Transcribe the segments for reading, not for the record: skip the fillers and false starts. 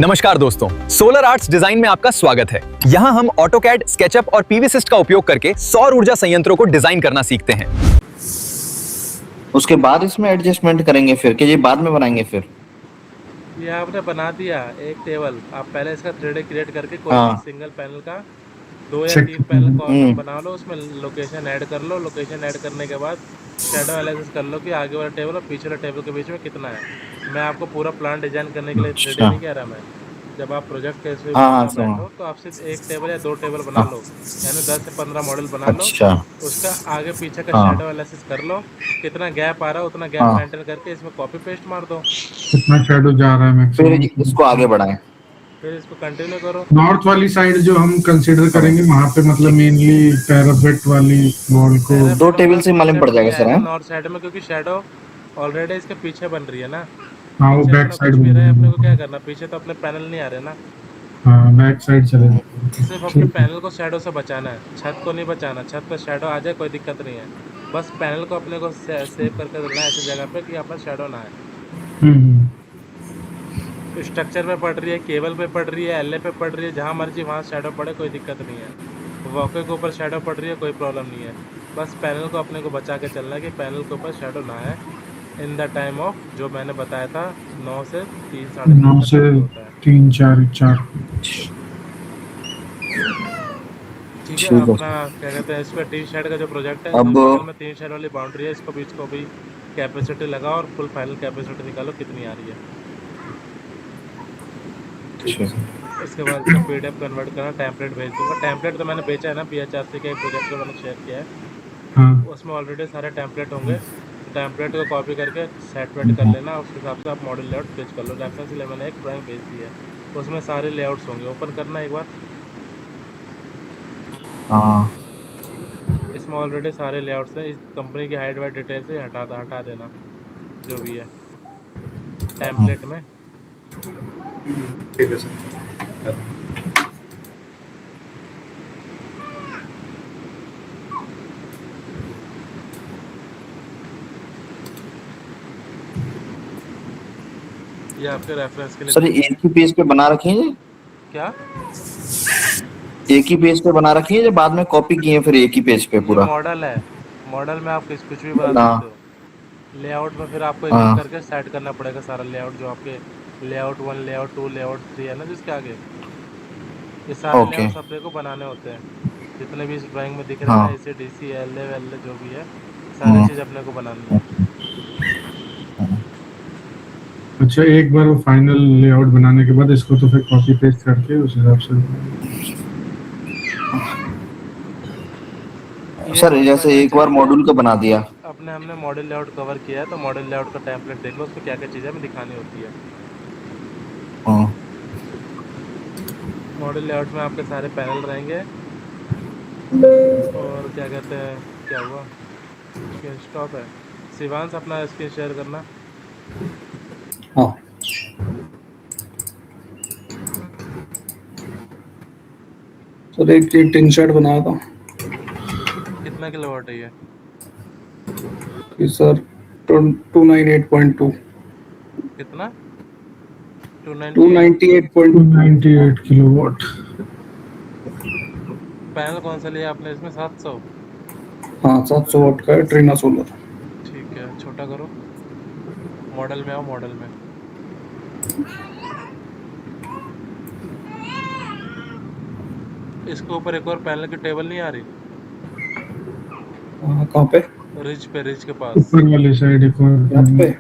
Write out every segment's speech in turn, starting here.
नमस्कार दोस्तों, solar arts design में आपका स्वागत है। यहाँ हम ऑटोकैड, स्केचअप और पीवीसिस्ट का उपयोग करके सौर ऊर्जा संयंत्रों को डिजाइन करना सीखते हैं। उसके बाद इसमें एडजस्टमेंट करेंगे फिर कि ये बाद में बनाएंगे फिर। ये आपने बना दिया एक टेबल। आप पहले इसका 3D क्रिएट करके कोई भी हाँ। सिंगल पैनल का 2 या 3 पैनल कॉलम बना लो, उसमें लोकेशन ऐड कर लो। लोकेशन ऐड करने के बाद शैडो एनालिसिस कर लो कि आगे वाला टेबल और पीछे वाला टेबल के बीच में कितना है। मैं आपको पूरा प्लान डिजाइन करने के लिए 3D अच्छा। नहीं कह रहा मैं। जब आप प्रोजेक्ट के इसमें हाँ हाँ बनाना बैठो तो आप सिर्फ एक टेबल या 2 टेबल बना लो, यानी 10 से 15 मॉडल बना लो। अच्छा। उसका आगे पीछे का हाँ शैडो एनालिसिस कर लो, कितना गैप आ रहा है उतना गैप हाँ। मेंटेन करके इसमें कॉपी पेस्ट मार दो, कितना शैडो जा रहा है फिर मैक्सिमम। इसको आगे बढ़ाएं। फिर इसको कंटिन्यू करो। नॉर्थ वाली साइड जो हम कंसीडर करेंगे वहां पे मतलब मेनली पैरापेट वाली वॉल को दो टेबल से मालूम पड़ जाएगा सर, है? नॉर्थ साइड में, क्योंकि शैडो ऑलरेडी इसके पीछे बन रही है ना। हाँ वो पीछे बैक अपना साइड कुछ भी रहे, अपने को क्या करना, पीछे तो अपने पैनल नहीं आ रहे ना। हाँ बैक साइड चलेगा। सिर्फ अपने पैनल को शैडो से बचाना है, छत को नहीं बचाना। छत पर शैडो आ जाए कोई दिक्कत नहीं है, बस पैनल को अपने को सेव करके रखना है ऐसी जगह पे कि अपना शैडो ना आए। स्ट्रक्चर पे पड़ रही है, केबल पे पड़ रही है, एलए पे पड़ रही है, जहाँ मर्जी वहाँ शैडो पड़े, कोई दिक्कत नहीं है। वॉकर के ऊपर शैडो पड़ रही है, कोई प्रॉब्लम नहीं है। बस पैनल को अपने को बचा के चलना है कि पैनल के ऊपर शैडो ना आए इन द टाइम ऑफ, जो मैंने बताया था 9 से 3 साढ़े 9 से 3 4 ठीक है। अपना क्या कहते हैं, इस पर टी शेड का जो प्रोजेक्ट है, अब बगल में 3 शेड वाली बाउंड्री है, इसको बीच को भी कैपेसिटी लगाओ और फुल फाइनल कैपेसिटी निकालो कितनी आ रही है। इसके बाद इसका पीडीएफ कन्वर्ट करना, टेम्पलेट भेज दूंगा। टेम्पलेट तो मैंने बेचा है ना, बीएचआरसी के एक प्रोजेक्ट को मैंने शेयर किया है। हाँ। उसमें ऑलरेडी सारे टेम्पलेट होंगे। टेम्पलेट को कॉपी करके सेट वेट कर लेना, उस हिसाब से आप मॉडल लेआउट पेज कर लो। रेफरेंस के लिए मैंने एक ड्राइंग भेज दी है, उसमें सारे लेआउट्स होंगे। ओपन करना एक बार। हाँ। इसमें ऑलरेडी सारे लेआउट्स हैं। इस कंपनी की हाइड वाइड डिटेल से हटा देना जो भी है टेम्पलेट में। ठीक है सर। ये आपके रेफरेंस के लिए सर एक ही पेज पे बना रखी है? क्या एक ही पेज पे बना रखी है जो बाद में कॉपी किए फिर एक ही पेज पे पूरा? मॉडल है, मॉडल में आप कुछ भी बना हाँ। सकते हो। लेआउट में फिर आपको एक हाँ। करके सेट करना पड़ेगा सारा लेआउट, जो आपके लेआउट 1, लेआउट 2, लेआउट 3 है ना जिसके आगे। ये सारे ओके। लेआउट्स अपने को बनाने होते हैं, जितने भी इस ड्राइंग में दिख रहे हैं ना, ऐसे डीसी एल जो भी है, सारी चीज़ अपने को बनानी है। अच्छा, एक बार वो फाइनल लेआउट बनाने के बाद इसको तो फिर कॉपी पेस्ट करके उस हिसाब से। सर जैसे एक बार मॉड्यूल का बना दिया, अपने हमने मॉडल लेआउट कवर किया है, तो मॉडल लेआउट का टेम्पलेट देख लो, उसमें क्या क्या चीज़ें हमें दिखानी होती है। मॉडल लेआउट में आपके सारे पैनल रहेंगे, और क्या कहते हैं, क्या हुआ, स्क्रीन स्टॉप है। शिवांश अपना स्क्रीन शेयर करना। हाँ। सर एक टिन शेड बनाया था। कितना किलोवाट है ये? कि सर 298.2 कितना? 298.2 किलोवाट। पैनल कौन सा लिया आपने इसमें? 700? हाँ 700 वाट का है, ट्रीना सोलर। ठीक है, छोटा करो, मॉडल में आओ, मॉडल में। इसके ऊपर एक और पैनल की टेबल नहीं आ रही? कहाँ पे? रिज पे, रिज के पास ऊपर वाली साइड एक और यहाँ पे।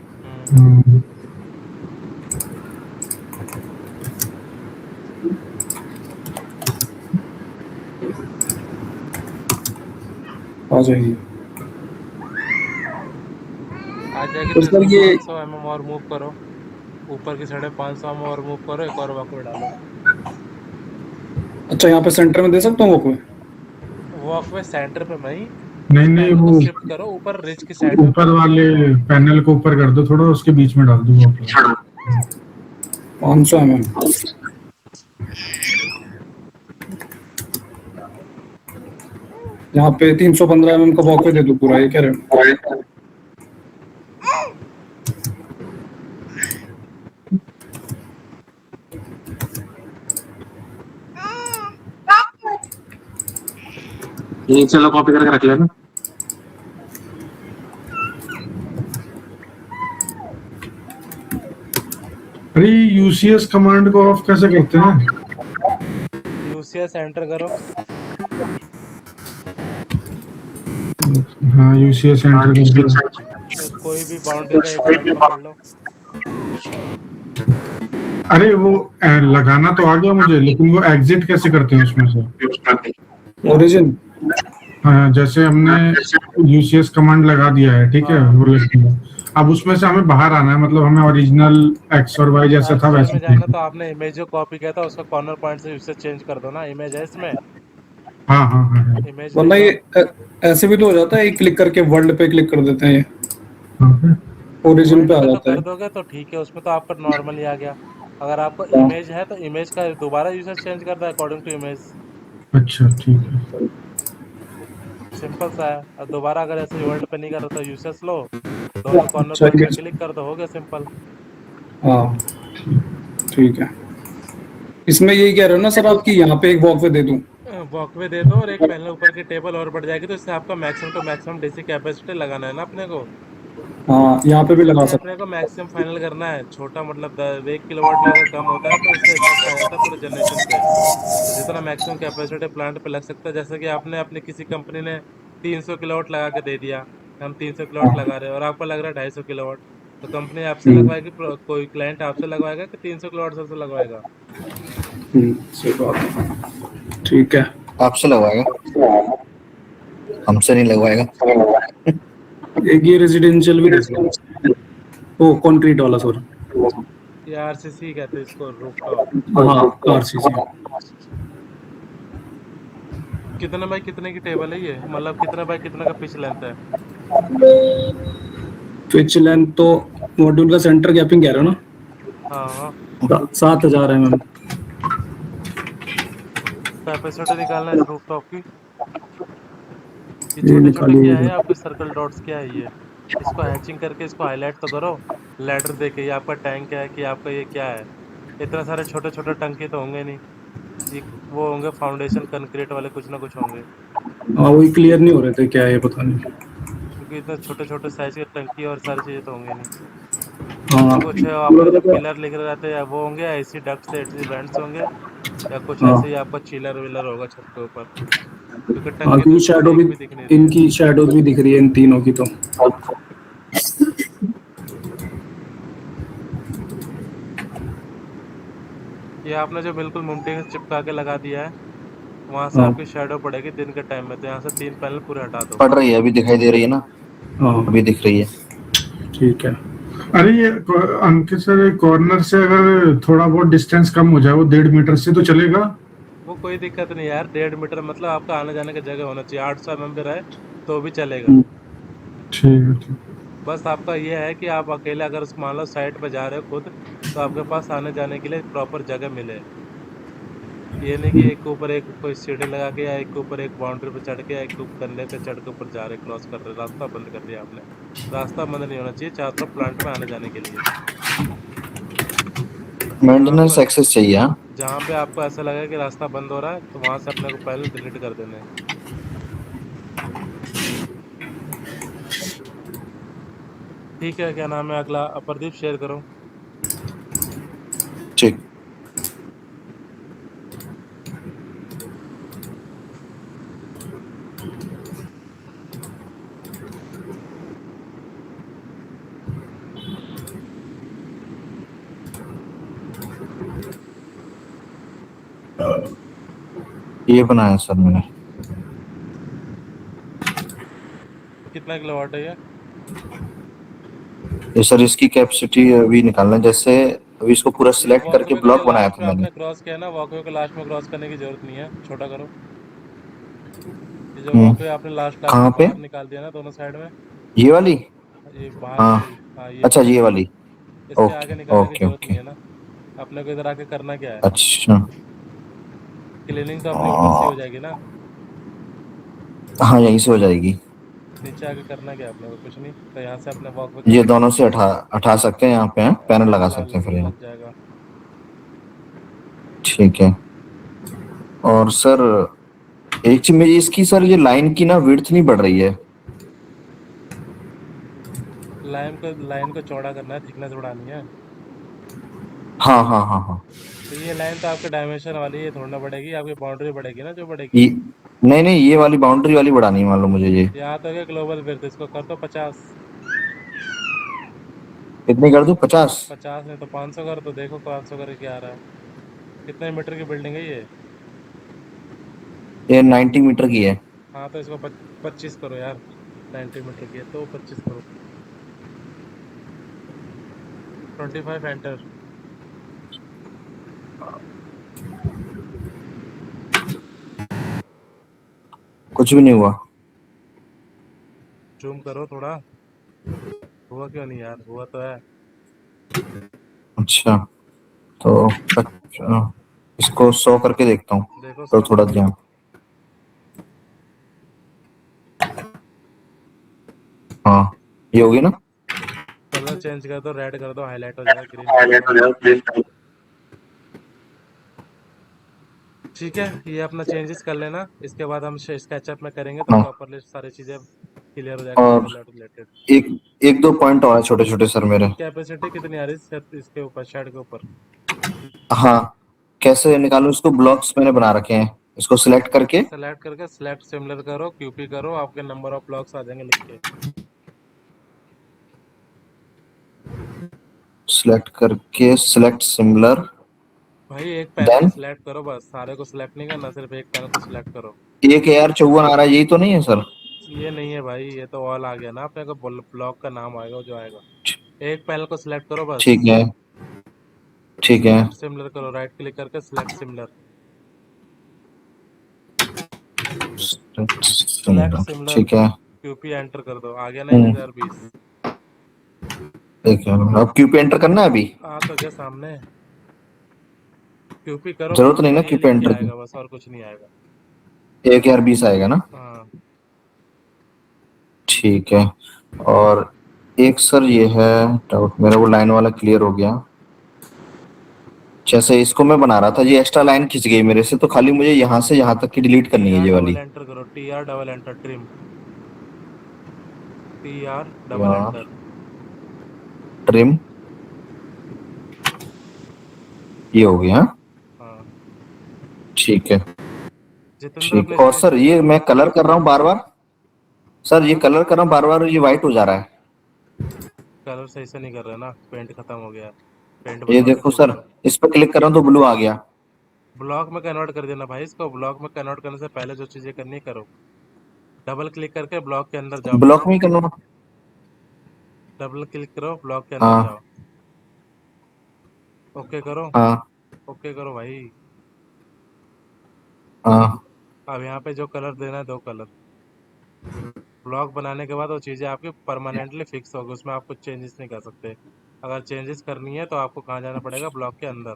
आ जाएगी। आ जाएगी। तो सर ये 500 mm और मूव करो, ऊपर की साइड 500 mm और मूव करो, एक और वॉकवे डालो। अच्छा यहाँ पे सेंटर में दे सकता हूँ वो? वॉकवे सेंटर पे नहीं वो शिफ्ट करो ऊपर, रिज की साइड ऊपर वाले पैनल को ऊपर कर दो थोड़ा, उसके बीच में डाल दो वो 500 mm। यहाँ पे 315 mm का वॉकवे दे दो पूरा, ये कह रहे हो? ये चलो कॉपी करके रख लेना। अरे यूसीएस कमांड को ऑफ कैसे करते हैं? यूसीएस एंटर करो। हाँ यूसीएस एंटर कर दिया। तो कोई भी बाउंड्री का एक पॉइंट पकड़ लो। अरे वो लगाना तो आ गया मुझे, लेकिन वो एग्जिट कैसे करते हैं उसमें से? ओरिजिन हाँ जैसे हमने यूसीएस कमांड लगा दिया है, ठीक है, वो लग गया। अब उसमें से हमें बाहर आना है, मतलब हमें ओरिजिनल एक्स और वाई जैसा था वैसे में जाना, तो आपने इमेज जो कॉपी किया था उसका कॉर्नर पॉइंट से यूसेज चेंज कर दो ना। इमेज है इसमें, हाँ हाँ हाँ इमेज वरना ये ऐसे भी तो हो जाता है, एक क्लिक करके वर्ल्ड पे क्लिक कर देते हैं, ये हाँ। ओरिजिन पे आ तो जाता कर है। दोगे तो ठीक है, उसमें तो आपका नॉर्मली आ गया। अगर आपको हाँ। इमेज है तो इमेज का दोबारा यूसेज चेंज कर दो अकॉर्डिंग टू इमेज। अच्छा ठीक है। सिंपल सा है। और दोबारा अगर ऐसे वर्ल्ड पे नहीं कर रहा तो यूसेज लो, दोनों कॉर्नर अच्छा, पॉइंट पे ये- क्लिक कर दो, हो गया सिंपल। हाँ ठीक है। इसमें यही कह रहे हो ना सर आप कि यहाँ पे एक वॉकवे दे दूं? वॉकवे दे दो और एक पैनल ऊपर की टेबल और बढ़ जाएगी, तो इससे आपका maximum to maximum DC capacity लगाना है ना अपने को। हाँ यहाँ पे भी लगा इससे सकते अपने को मैक्सिमम फाइनल करना है। छोटा मतलब 1 किलोवाट अगर कम होता है तो उससे इफेक्ट आ जाता है पूरे जनरेशन पे। तो जितना मैक्सिमम कैपेसिटी प्लांट पे लग सकता है, जैसे कि आपने अपनी किसी कंपनी ने 300 किलोवाट लगा के दे दिया, हम 300 किलोवाट हैं। लगा रहे हैं और आपको लग रहा है 250 किलोवाट, तो कंपनी आपसे हम्म, लगवाएगी, कोई क्लाइंट आपसे लगवाएगा कि 300 किलोवाट सबसे लगवाएगा? सही बात है। ठीक है। आपसे लगवाएगा, हमसे नहीं लगवाएगा। एक ये रेजिडेंशियल भी देख लो, ओ कंक्रीट वाला सॉरी। ये आरसीसी कहते हैं इसको, रूफटॉप। हाँ आरसीसी। कितने बाय कितने की टेबल है ये, मतलब कितने बाय कितने का पिच लेंथ है? पिच लेंथ तो मॉड्यूल का सेंटर गैपिंग कह रहे हो ना? हाँ हाँ। 7000 mm। कैपेसिटी निकालना है इस रूफटॉप की। ये ये छोटे छोटे क्या है निकालिए। आपके सर्कल डॉट्स, क्या है ये? इसको हैचिंग करके इसको हाईलाइट तो करो। लेटर देके ये आपका टैंक है कि आपका ये क्या है? इतना सारे छोटे छोटे टंकी तो होंगे नहीं, ये वो होंगे फाउंडेशन कंक्रीट वाले, कुछ ना कुछ होंगे, हाँ वही क्लियर नहीं हो रहे थे क्या है, ये पता नहीं। क्योंकि इतने छोटे छोटे साइज के टंकी और सारी चीजें तो होंगे नहीं। हाँ कुछ आपका जो पिलर लिख रहे रहते हैं वो होंगे, ऐसी डक्ट से ऐसी वेंट्स होंगे, या कुछ हाँ ऐसे ही आपका चिलर विलर होगा छत के ऊपर, क्योंकि हाँ, टंकी तो क्योंकि इसमें शैडो से भी, एक भी दिख नहीं रही है। इनकी शैडोज भी दिख रही है इन तीनों की तो। ये आपने जो बिल्कुल मुमटी से चिपका के लगा दिया है, वहां से हाँ आपकी शैडो पड़ेगी दिन के टाइम में, तो यहाँ से 3 पैनल पूरे हटा दो। पड़ रही है, अभी दिखाई दे रही है ना, हाँ अभी दिख रही है। ठीक है। अरे ये अंकित सर, कॉर्नर से अगर थोड़ा बहुत डिस्टेंस कम हो जाए, वो 1.5 मीटर से तो चलेगा? वो कोई दिक्कत नहीं यार, 1.5 मीटर मतलब आपका आने जाने की जगह होना चाहिए। 800 mm भी रहे तो भी चलेगा। ठीक है ठीक है। बस आपका ये है कि आप अकेले अगर मान लो साइड पे जा रहे हो खुद, तो आपके पास आने जाने के लिए प्रॉपर जगह मिले। ये नहीं कि एक के ऊपर एक कोई सीढ़ी लगा के या एक के ऊपर एक बाउंड्री पे चढ़ के या एक के कंधे पे चढ़ के ऊपर जा रहे, क्रॉस कर रहे, रास्ता बंद कर दिया आपने। रास्ता बंद नहीं होना चाहिए चारों तरफ प्लांट में आने जाने के लिए। मेंटेनेंस एक्सेस चाहिए। हाँ जहाँ पे आपको ऐसा लगे कि रास्ता बंद हो रहा है, तो वहां से अपने को पहले डिलीट कर देना है। ठीक है, क्या नाम है अगला? अपर्दीप शेयर करो। ठीक। ये बनाया सर मैंने। कितना किलोवाट है ये? ये सर इसकी कैपेसिटी अभी निकालना है, जैसे अभी इसको पूरा सिलेक्ट करके वॉकवे को जो ब्लॉक बनाया लास्ट था में मैंने। आपने क्रॉस किया ना, वॉकवे को लास्ट में क्रॉस करने की जरूरत नहीं है, छोटा करो। ये जो हम्म, वॉकवे आपने लास्ट लास्ट कहाँ में पे? बाहर निकाल दिया ना दोनों साइड में, ये वाली? ये बाहर हाँ वाली, हाँ ये अच्छा, वाली। ये वाली। इसके आगे ओके निकालने की ओके जरूरत ओके। नहीं है ना। अपने को इधर आके करना क्या है? अच्छा। क्लीनिंग तो अपनी ऊपर से आ, हो जाएगी ना। हाँ यहीं से हो जाएगी। नीचे आके करना क्या है अपने को? कुछ नहीं, तो यहाँ से अपने वॉकवे ये कंप्लीट दोनों कर से दो। हटा हटा सकते हैं, यहाँ पे पैनल लगा हाँ, सकते हैं फिर यहाँ। लग जाएगा। ठीक है। और सर एक चीज मेरी इसकी सर ये लाइन की ना विड्थ नहीं बढ़ रही है। लाइन को चौड़ा करना है, थिकनेस बढ़ानी है। हाँ हाँ हाँ हाँ। तो ये लाइन तो आपके डायमेंशन वाली है, थोड़ा बढ़ेगी, आपकी बाउंड्री बढ़ेगी ना जो बढ़ेगी। ये नहीं नहीं, ये वाली बाउंड्री वाली बढ़ानी है मान लो मुझे ये। यहाँ तो क्या ग्लोबल विड्थ, इसको कर दो 50। कितनी कर दूं? 50? 50 नहीं तो 500 कर दो, देखो 500 करके क्या आ रहा है। कितने मीटर की बिल्डिंग है ये? ये 90 मीटर की है। हाँ तो इसको 25 करो यार। 90 मीटर की है तो 25 करो। 25 एंटर। कुछ भी नहीं हुआ। जूम करो थोड़ा। हुआ क्यों नहीं यार? हुआ तो है। अच्छा तो इसको 100 करके देखता हूँ देखो तो 100 थोड़ा करो। ध्यान। हाँ ये होगी ना। कलर चेंज कर दो, रेड कर दो, हाईलाइट हो जाएगा, ग्रीन कर दो। ठीक है, ये अपना चेंजेस कर लेना। इसके बाद हम स्केचअप में करेंगे तो हाँ प्रॉपरली सारी चीजें क्लियर हो जाएगा और लेवल रिलेटेड। एक एक दो पॉइंट और है छोटे छोटे सर मेरे। कैपेसिटी कितनी आ रही है इसके ऊपर, शेड के ऊपर? हाँ कैसे निकालूं इसको? ब्लॉक्स मैंने बना रखे हैं, इसको सिलेक्ट करके सेलेक्ट करके सिलेक्ट सिमिलर करो, क्यूपी करो, आपके नंबर ऑफ ब्लॉक्स आ जाएंगे लिख के। Select similar. भाई एक पैनल को देन सिलेक्ट करो, बस सारे को सिलेक्ट नहीं करना, सिर्फ एक पैनल को सिलेक्ट करो। एक AR54 आ रहा है, यही तो नहीं है सर? ये नहीं है भाई, ये तो ऑल आ गया ना, अपने को ब्लॉक का नाम आएगा जो आएगा। एक पैनल को सिलेक्ट करो बस। ठीक है ठीक है। सिलेक्ट सिमिलर करो, राइट क्लिक करके सिलेक्ट सिमिलर। सिलेक्ट सिमिलर ठीक है। क्यूपी एंटर कर दो, आ गया ना 1020। ठीक है अब क्यू पे एंटर करना है अभी? आ तो गया सामने। क्यूपी करो, जरूरत नहीं ना वही क्यू पे लिख के एंटर की। आएगा बस, और कुछ नहीं आएगा। 1020 आएगा ना? हाँ। ठीक है। और एक सर ये है डाउट मेरा, वो लाइन वाला क्लियर हो गया। जैसे इसको मैं बना रहा था, ये एक्स्ट्रा लाइन खिंच गई मेरे से, तो खाली मुझे यहाँ से यहाँ तक की डिलीट करनी है ये डबल वाली। एंटर करो, TR double enter, trim. TR double यार एंटर। ट्रिम ये हो गया। हाँ ठीक है जितेंद्र अपने ठीक। और सर ये मैं कलर कर रहा हूँ बार बार, सर ये कलर कर रहा हूँ बार बार, ये वाइट हो जा रहा है। कलर सही से नहीं कर रहे ना, पेंट खत्म हो गया। पेंट ये बनवा के देखो शुरू सर, करो। इस पर क्लिक कर रहा हूँ तो ब्लू आ गया। ब्लॉक में कन्वर्ट कर देना भाई इसको। ब्लॉक में कन्वर्ट करने से पहले जो चीजें करनी है करो। डबल क्लिक करके ब्लॉक के अंदर जाओ ब्लॉक पहले। में ही करना। डबल क्लिक करो, ब्लॉक के अंदर हाँ जाओ। ओके करो। हाँ ओके करो भाई। हाँ। अब यहाँ पे जो कलर देना है, दो कलर। ब्लॉक बनाने के बाद वो चीजें आपकी परमानेंटली फिक्स होगी, उसमें आप कुछ चेंजेस नहीं कर सकते। अगर चेंजेस करनी है तो आपको कहाँ जाना पड़ेगा? ब्लॉक के अंदर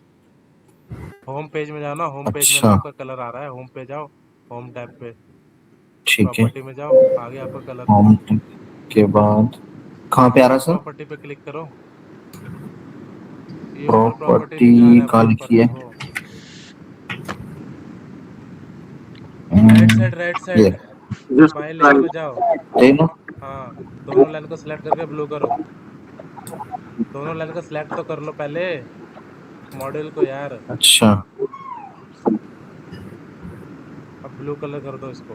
होम पेज में जाना। होम पेज में ना अच्छा आपका कलर आ रहा है, होम पे जाओ। होम टैब पे ठीक है। प्रॉपर्टी में जाओ, आगे आपका कलर। होम के बाद कहाँ पे आ रहा है सर? प्रॉपर्टी पे क्लिक करो। ये ऊपर प्रॉपर्टी प्रॉपर्टी नहीं आ रहा है, कहाँ ऊपर लिखी है? देखो। राइट साइड, राइट ये साइड, बाई लेयर में जाओ। यही ना? हाँ, दोनों लाइन को सिलेक्ट करके ब्लू करो। दोनों लाइन को सिलेक्ट तो कर लो पहले, मॉडल को यार। अच्छा अब ब्लू कलर कर दो इसको।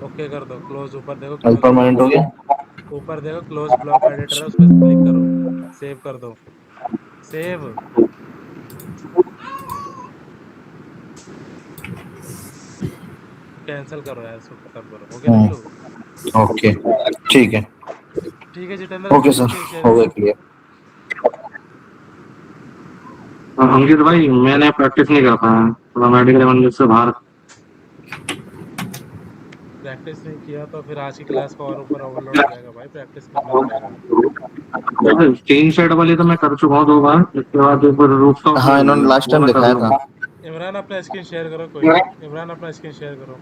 ओके कर दो, क्लोज। ऊपर देखो अभी परमानेंट हो गया। ऊपर देखो क्लोज ब्लॉक एडिटर है, उस पर क्लिक करो। सेव कर दो। सेव। कैंसिल करो यार, इसको खत्म करो। हो गया ना ब्लू? ओके ठीक है। ठीक है जितेंद्र, ओके अपना सर, स्क्रीन शेयर हो गया करो। क्लियर। अंकित भाई मैंने प्रैक्टिस नहीं कर पाया, थोड़ा मेडिकल इमरजेंसी से बाहर। प्रैक्टिस नहीं किया तो फिर आज की क्लास को और ऊपर ओवरलोड हो जाएगा भाई, प्रैक्टिस करना पड़ेगा। तीन सेट वाली तो मैं कर चुका हूँ 2 बार, इसके बाद ऊपर रूफ टॉप हाँ इन्होंने लास्ट टाइम दिखाया था। इमरान अपना स्क्रीन शेयर करो, कोई नहीं। इमरान अपना स्क्रीन शेयर करो।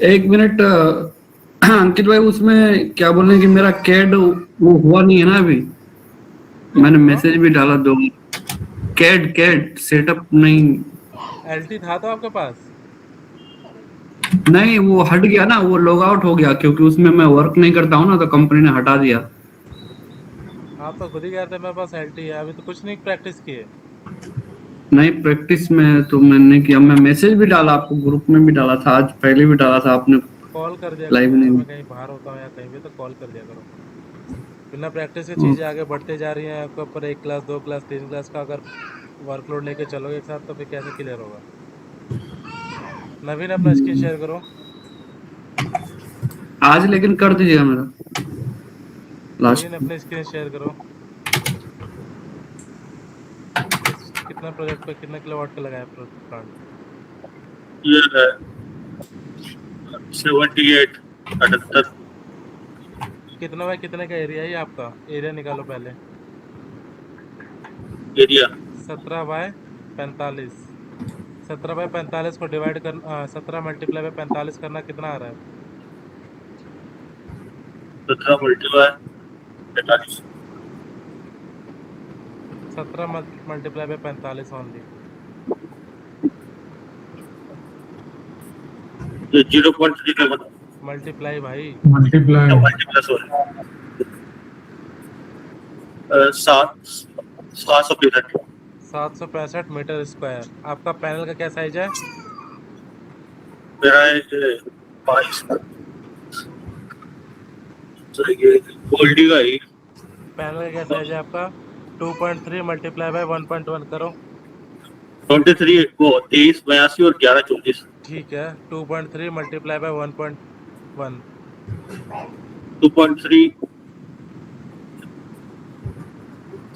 एक मिनट अंकित भाई उसमें क्या बोल रहे हैं कि मेरा कैड वो हुआ नहीं है ना अभी। मैंने मैसेज भी डाला दो। कैड कैड सेटअप नहीं। एलटी था तो आपके पास? नहीं वो हट गया ना, वो लॉग आउट हो गया क्योंकि उसमें मैं वर्क नहीं करता हूँ ना, तो कंपनी ने हटा दिया। आप तो खुद ही कह रहे थे मेरे पास एलटी है, अभी तो कुछ नहीं प्रैक्टिस किए। नहीं प्रैक्टिस में तो मैंने किया, मैं मैसेज भी डाला आपको, ग्रुप में भी डाला था, आज पहले भी डाला था आपने। कॉल कर दिया करो लाइव यार, नहीं। मैं कहीं बाहर होता हूँ या कहीं भी तो कॉल कर दिया करो। बिना प्रैक्टिस के चीज़ें आगे बढ़ते जा रही हैं, आपके ऊपर 1 क्लास 2 क्लास 3 क्लास का अगर वर्कलोड लेके चलोगे एक साथ तो फिर कैसे क्लियर होगा? नवीन अपना स्क्रीन शेयर करो। आज लेकिन कर दीजिएगा मेरा लास्ट। नवीन अपने स्क्रीन शेयर करो। कितना प्रोजेक्ट पे कितना किलोवाट का लगाया प्लांट? ये है 78 78 कितना बाय कितने का एरिया है ये आपका? एरिया निकालो पहले। एरिया 17/45। 17/45 को डिवाइड कर 17 मल्टीप्लाई बाय 45 करना कितना आ रहा है? 17 मल्टीप्लाई 45 17 मल्टीप्लाई बाय 45 ओनली। ये 0.3 का बता मल्टीप्लाई भाई। Multiply multiply sorry 765 765 metre square. आपका पैनल का क्या साइज है? मेरा है 22 तो ये गोल्डी का ही पैनल का क्या साइज है आपका? 2.3 मल्टीप्लाई बाय 1.1 करो। 23 वो 23 82 और 11 34 ठीक है, 2.3 मल्टीप्लाई बाय 1.1 2.3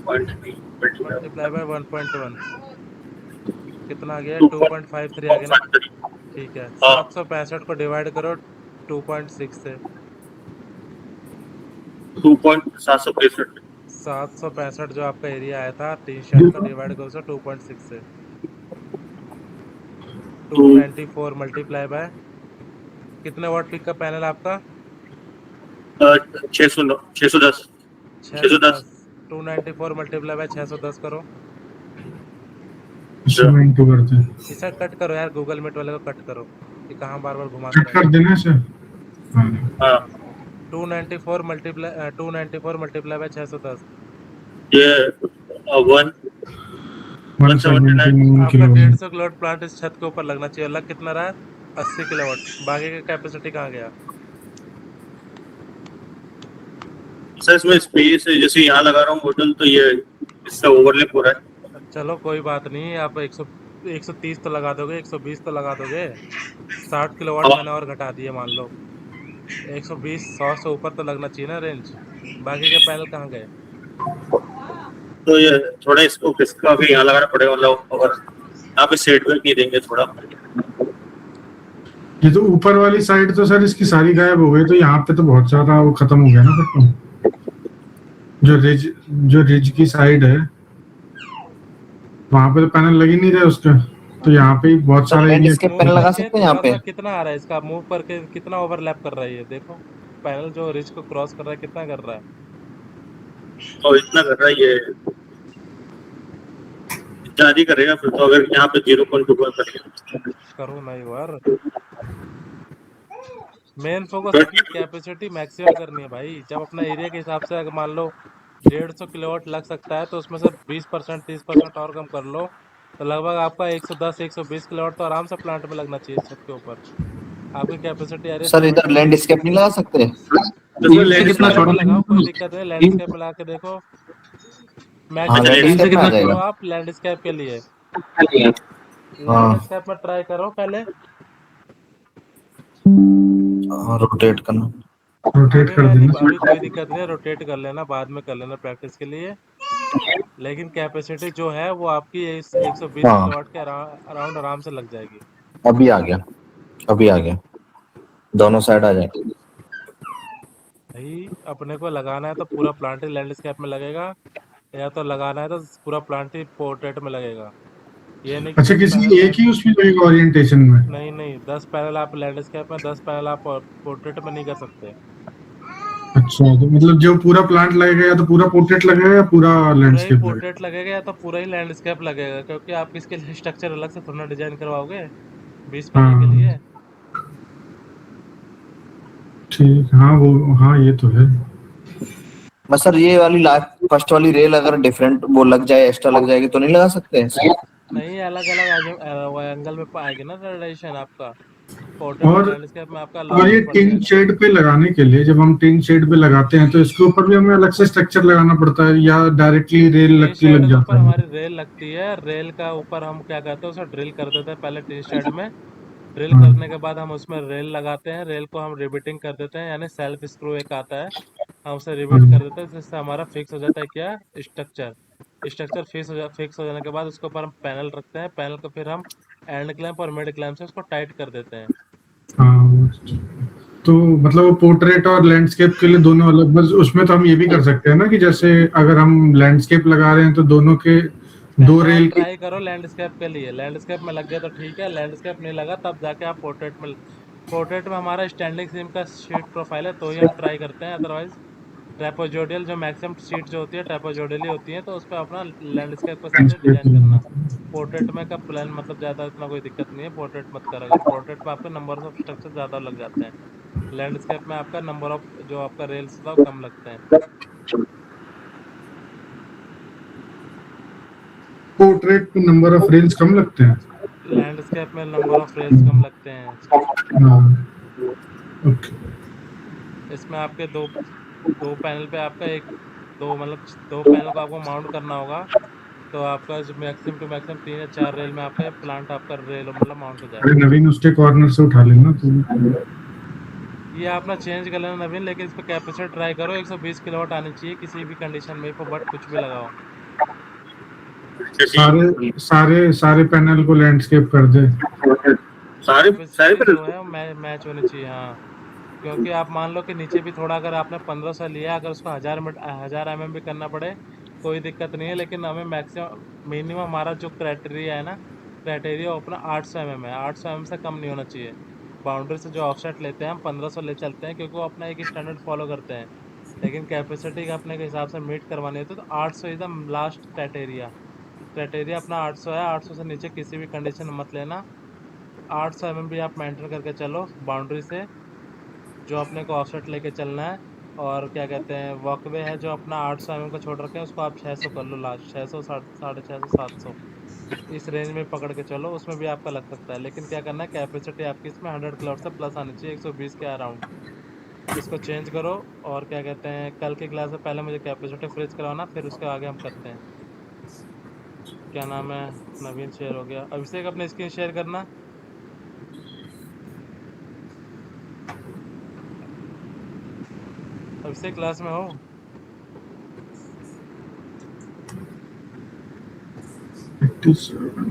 मल्टीप्लाई बाय 1.1 कितना आ गया? 2.53 आ गया ना? ठीक है, 765 को डिवाइड करो 2.6 से। 2.765 765 जो आपका एरिया आया था 3 शेड का, डिवाइड करो उसे 2.6 से। 294 मल्टीप्लाई बाय कितने वाट पीक का पैनल आपका? 610 610 294 मल्टीप्लाई बाय 610 करो। इसमें इंटू करते हैं। इसे कट करो यार, गूगल मीट वाले को कट करो, ये कहाँ बार बार घुमा कट कर देना सर। हाँ। हाँ 294 मल्टीप्लाई बाय 610। ये 1 179 आपका किलो 150 किलोवाट प्लांट इस छत के ऊपर लगना चाहिए। लग कितना रहा है? 80 किलोवाट। बाकी का कैपेसिटी कहाँ गया? सर इसमें स्पेस है, जैसे यहाँ लगा रहा हूँ होटल तो ये इससे ओवरलैप हो रहा है। चलो कोई बात नहीं, आप 130 तो लगा दोगे, 120 तो लगा दोगे। 60 किलोवाट हाँ। मैंने और घटा दिए मान लो। 120 100 से ऊपर तो लगना चाहिए ना रेंज। बाकी के पैनल कहाँ गए? तो ये थोड़ा इसको किसका भी यहाँ लगाना पड़ेगा, मतलब अगर यहाँ पे सेट बैक नहीं देंगे थोड़ा। ये तो ऊपर वाली साइड तो सर इसकी सारी गायब हो गई, तो यहाँ पे तो बहुत सारा वो खत्म हो गया ना फिर तो। जो रिज की साइड है वहां पे तो पैनल लग ही नहीं रहे उसका, तो यहाँ पे ही बहुत सारा एंड एरिया इसके पैनल लगा सकते हैं यहाँ पे। कितना आ रहा है इसका? मूव करके कितना ओवरलैप कर रहा है ये देखो। पैनल जो रिज को क्रॉस कर रहा है कितना कर रहा है? और इतना कर रहा है ये जारी करेगा फिर तो, अगर यहाँ पे 0.2 करेगा। करो ना यार, मेन फोकस अपनी कैपेसिटी मैक्सिमम करनी है भाई। जब अपना एरिया के हिसाब से अगर मान लो 150 किलोवाट लग सकता है तो उसमें से 20% 30% और कम कर लो तो लगभग आपका 110 120 किलोवाट तो आराम से प्लांट में लगना चाहिए छत के ऊपर। आपकी कैपेसिटी आ रही है सर इधर 70। लैंडस्केप नहीं लगा सकते? कितना छोटा लगाओ, कोई दिक्कत नहीं, लैंडस्केप में लगा के देखो। हाँ लैंडस्केप में आ जाएगा। आप लैंडस्केप के लिए हाँ लैंडस्केप में ट्राई करो पहले। रोटेट करना। रोटेट कर देना। अभी कोई दिक्कत नहीं है, रोटेट कर लेना, बाद में कर लेना प्रैक्टिस के लिए। लेकिन कैपेसिटी जो है वो आपकी 120 हाँ। किलोवाट के अराउंड आराम से लग जाएगी। अभी आ गया, अभी आ गया, दोनों साइड आ जाएगा। भाई अपने को लगाना है तो पूरा प्लांट ही लैंडस्केप में लगेगा, या तो लगाना है तो पूरा प्लांट ही पोर्ट्रेट में लगेगा। ये नहीं कि अच्छा, 10 किसी पैनल एक ही उसमें लगेगा ओरिएंटेशन में? नहीं नहीं 10 पैनल आप लैंडस्केप में, 10 पैनल आप पोर्ट्रेट में नहीं कर सकते। अच्छा, तो मतलब जो पूरा प्लांट लगेगा या तो पूरा पोर्ट्रेट लगेगा या पूरा पूरा ही लैंडस्केप लगेगा? पोर्ट्रेट लगेगा या तो पूरा ही लैंडस्केप लगेगा, क्योंकि आप इसके लिए स्ट्रक्चर अलग से थोड़ा डिजाइन करवाओगे 20 पैनल के हाँ लिए। ठीक, हाँ वो, हाँ ये तो है। बस सर ये वाली लास्ट फर्स्ट वाली रेल अगर डिफरेंट वो लग जाए, एक्स्ट्रा लग जाएगी तो नहीं लगा सकते? नहीं, अलग अलग एंगल में आएगी ना रेडिएशन आपका। पोर्ट्रेट और और लैंडस्केप में आपका और ये लॉन्ग पड़ टिन जाएगा। शेड पे लगाने के लिए, जब हम टिन शेड पे लगाते हैं तो इसके ऊपर भी हमें अलग से स्ट्रक्चर लगाना पड़ता है या डायरेक्टली रेल टीन लगती शेड लग के ऊपर जाता है? हमारी रेल लगती है, रेल का ऊपर हम क्या करते हैं उसे ड्रिल कर देते हैं पहले टीन शेड में। ड्रिल हाँ। करने के बाद हम उसमें रेल लगाते हैं, रेल को हम रिबिटिंग कर देते हैं, यानी सेल्फ स्क्रू एक आता है, हम उसे रिबिट कर हाँ। देते हैं, जिससे हमारा फिक्स हो जाता है क्या, स्ट्रक्चर। स्ट्रक्चर फिक्स हो जाने के बाद उसके ऊपर हम पैनल रखते हैं, पैनल को फिर हम एंड क्लैंप और मिड क्लैंप से उसको टाइट कर देते हैं। हाँ, तो मतलब वो पोर्ट्रेट और लैंडस्केप के लिए दोनों अलग, बस उसमें तो हम ये भी कर सकते हैं ना कि जैसे अगर हम लैंडस्केप लगा रहे हैं तो दोनों के दो पहले आप रेल की। ट्राई करो लैंडस्केप के लिए, लैंडस्केप में लग गया तो ठीक है, लैंडस्केप नहीं लगा तब जाके आप पोर्ट्रेट में। पोर्ट्रेट में हमारा स्टैंडिंग सीम का शीट प्रोफाइल है तो ही हम ट्राई करते हैं, अदरवाइज ट्रेपोजोडियल जो मैक्सिमम सीट जो होती है ट्रेपोजोडियल ही होती है, तो उस पर अपना लैंडस्केप के हिसाब से लैंडस्केप डिजाइन करना। में। पोर्ट्रेट में का प्लान मतलब ज़्यादा इतना कोई दिक्कत नहीं है, पोर्ट्रेट मत करोगे, पोर्ट्रेट में आपके नंबर ऑफ स्ट्रक्चर ज़्यादा लग जाते हैं, लैंडस्केप में आपका नंबर ऑफ जो आपका रेल्स था वो कम लगते हैं। पोर्ट्रेट पे नंबर ऑफ रेल्स कम लगते हैं? लैंडस्केप में नंबर ऑफ रेल्स कम लगते हैं। हाँ, ओके। इसमें आपके दो दो पैनल पे आपका एक दो मतलब दो पैनल को आपको माउंट करना होगा, तो आपका जो मैक्सिमम टू मैक्सिमम 3 या 4 रेल में आपका प्लांट आपका रेल मतलब माउंट हो अरे जाएगा। नवीन, उसके कॉर्नर से उठा लेना तुम। ये आपने चेंज कर लेना नवीन, लेकिन इस पर कैपेसिटी ट्राई करो 120 किलोवाट आनी चाहिए किसी भी कंडीशन में, पर बट कुछ भी लगाओ। सारे सारे सारे पैनल को लैंडस्केप कर दे। सारे सारे कैपेसिटी पर जो है मैच होनी चाहिए, हाँ। क्योंकि आप मान लो कि नीचे भी थोड़ा, अगर आपने 1500 लिया, अगर उसको 1000 mm भी करना पड़े कोई दिक्कत नहीं है, लेकिन हमें मैक्सिमम मिनिमम हमारा जो क्राइटेरिया है ना, क्राइटेरिया अपना 800 mm है, 800 mm से कम नहीं होना चाहिए। बाउंड्री से जो ऑफसेट लेते हैं हम 1500 ले चलते हैं, क्योंकि वो अपना एक स्टैंडर्ड फॉलो करते हैं, लेकिन कैपेसिटी का अपने के हिसाब से मीट करवानी होती है तो 800 is the last criteria. Criteria अपना 800 है, 800 से नीचे किसी भी कंडीशन में मत लेना। 800 mm भी आप मेंटेन करके चलो बाउंड्री से, जो अपने को ऑफसेट लेके चलना है। और क्या कहते हैं, वॉकवे है जो अपना 800 mm का छोड़ रखे हैं, उसको आप 600 कर लो लास्ट, 600 650 700 इस रेंज में पकड़ के चलो, उसमें भी आपका लग सकता है। लेकिन क्या करना है, कैपेसिटी आपकी इसमें 100 किलोवाट से प्लस आनी चाहिए, 120 के अराउंड। इसको चेंज करो, और क्या कहते हैं, कल की क्लास में पहले मुझे कैपेसिटी फ्रीज करवाना, फिर उसके आगे हम करते हैं। क्या नाम है, नवीन शेयर हो गया, अभिषेक अपनी स्क्रीन शेयर करना। अभिषेक क्लास में हो? 87।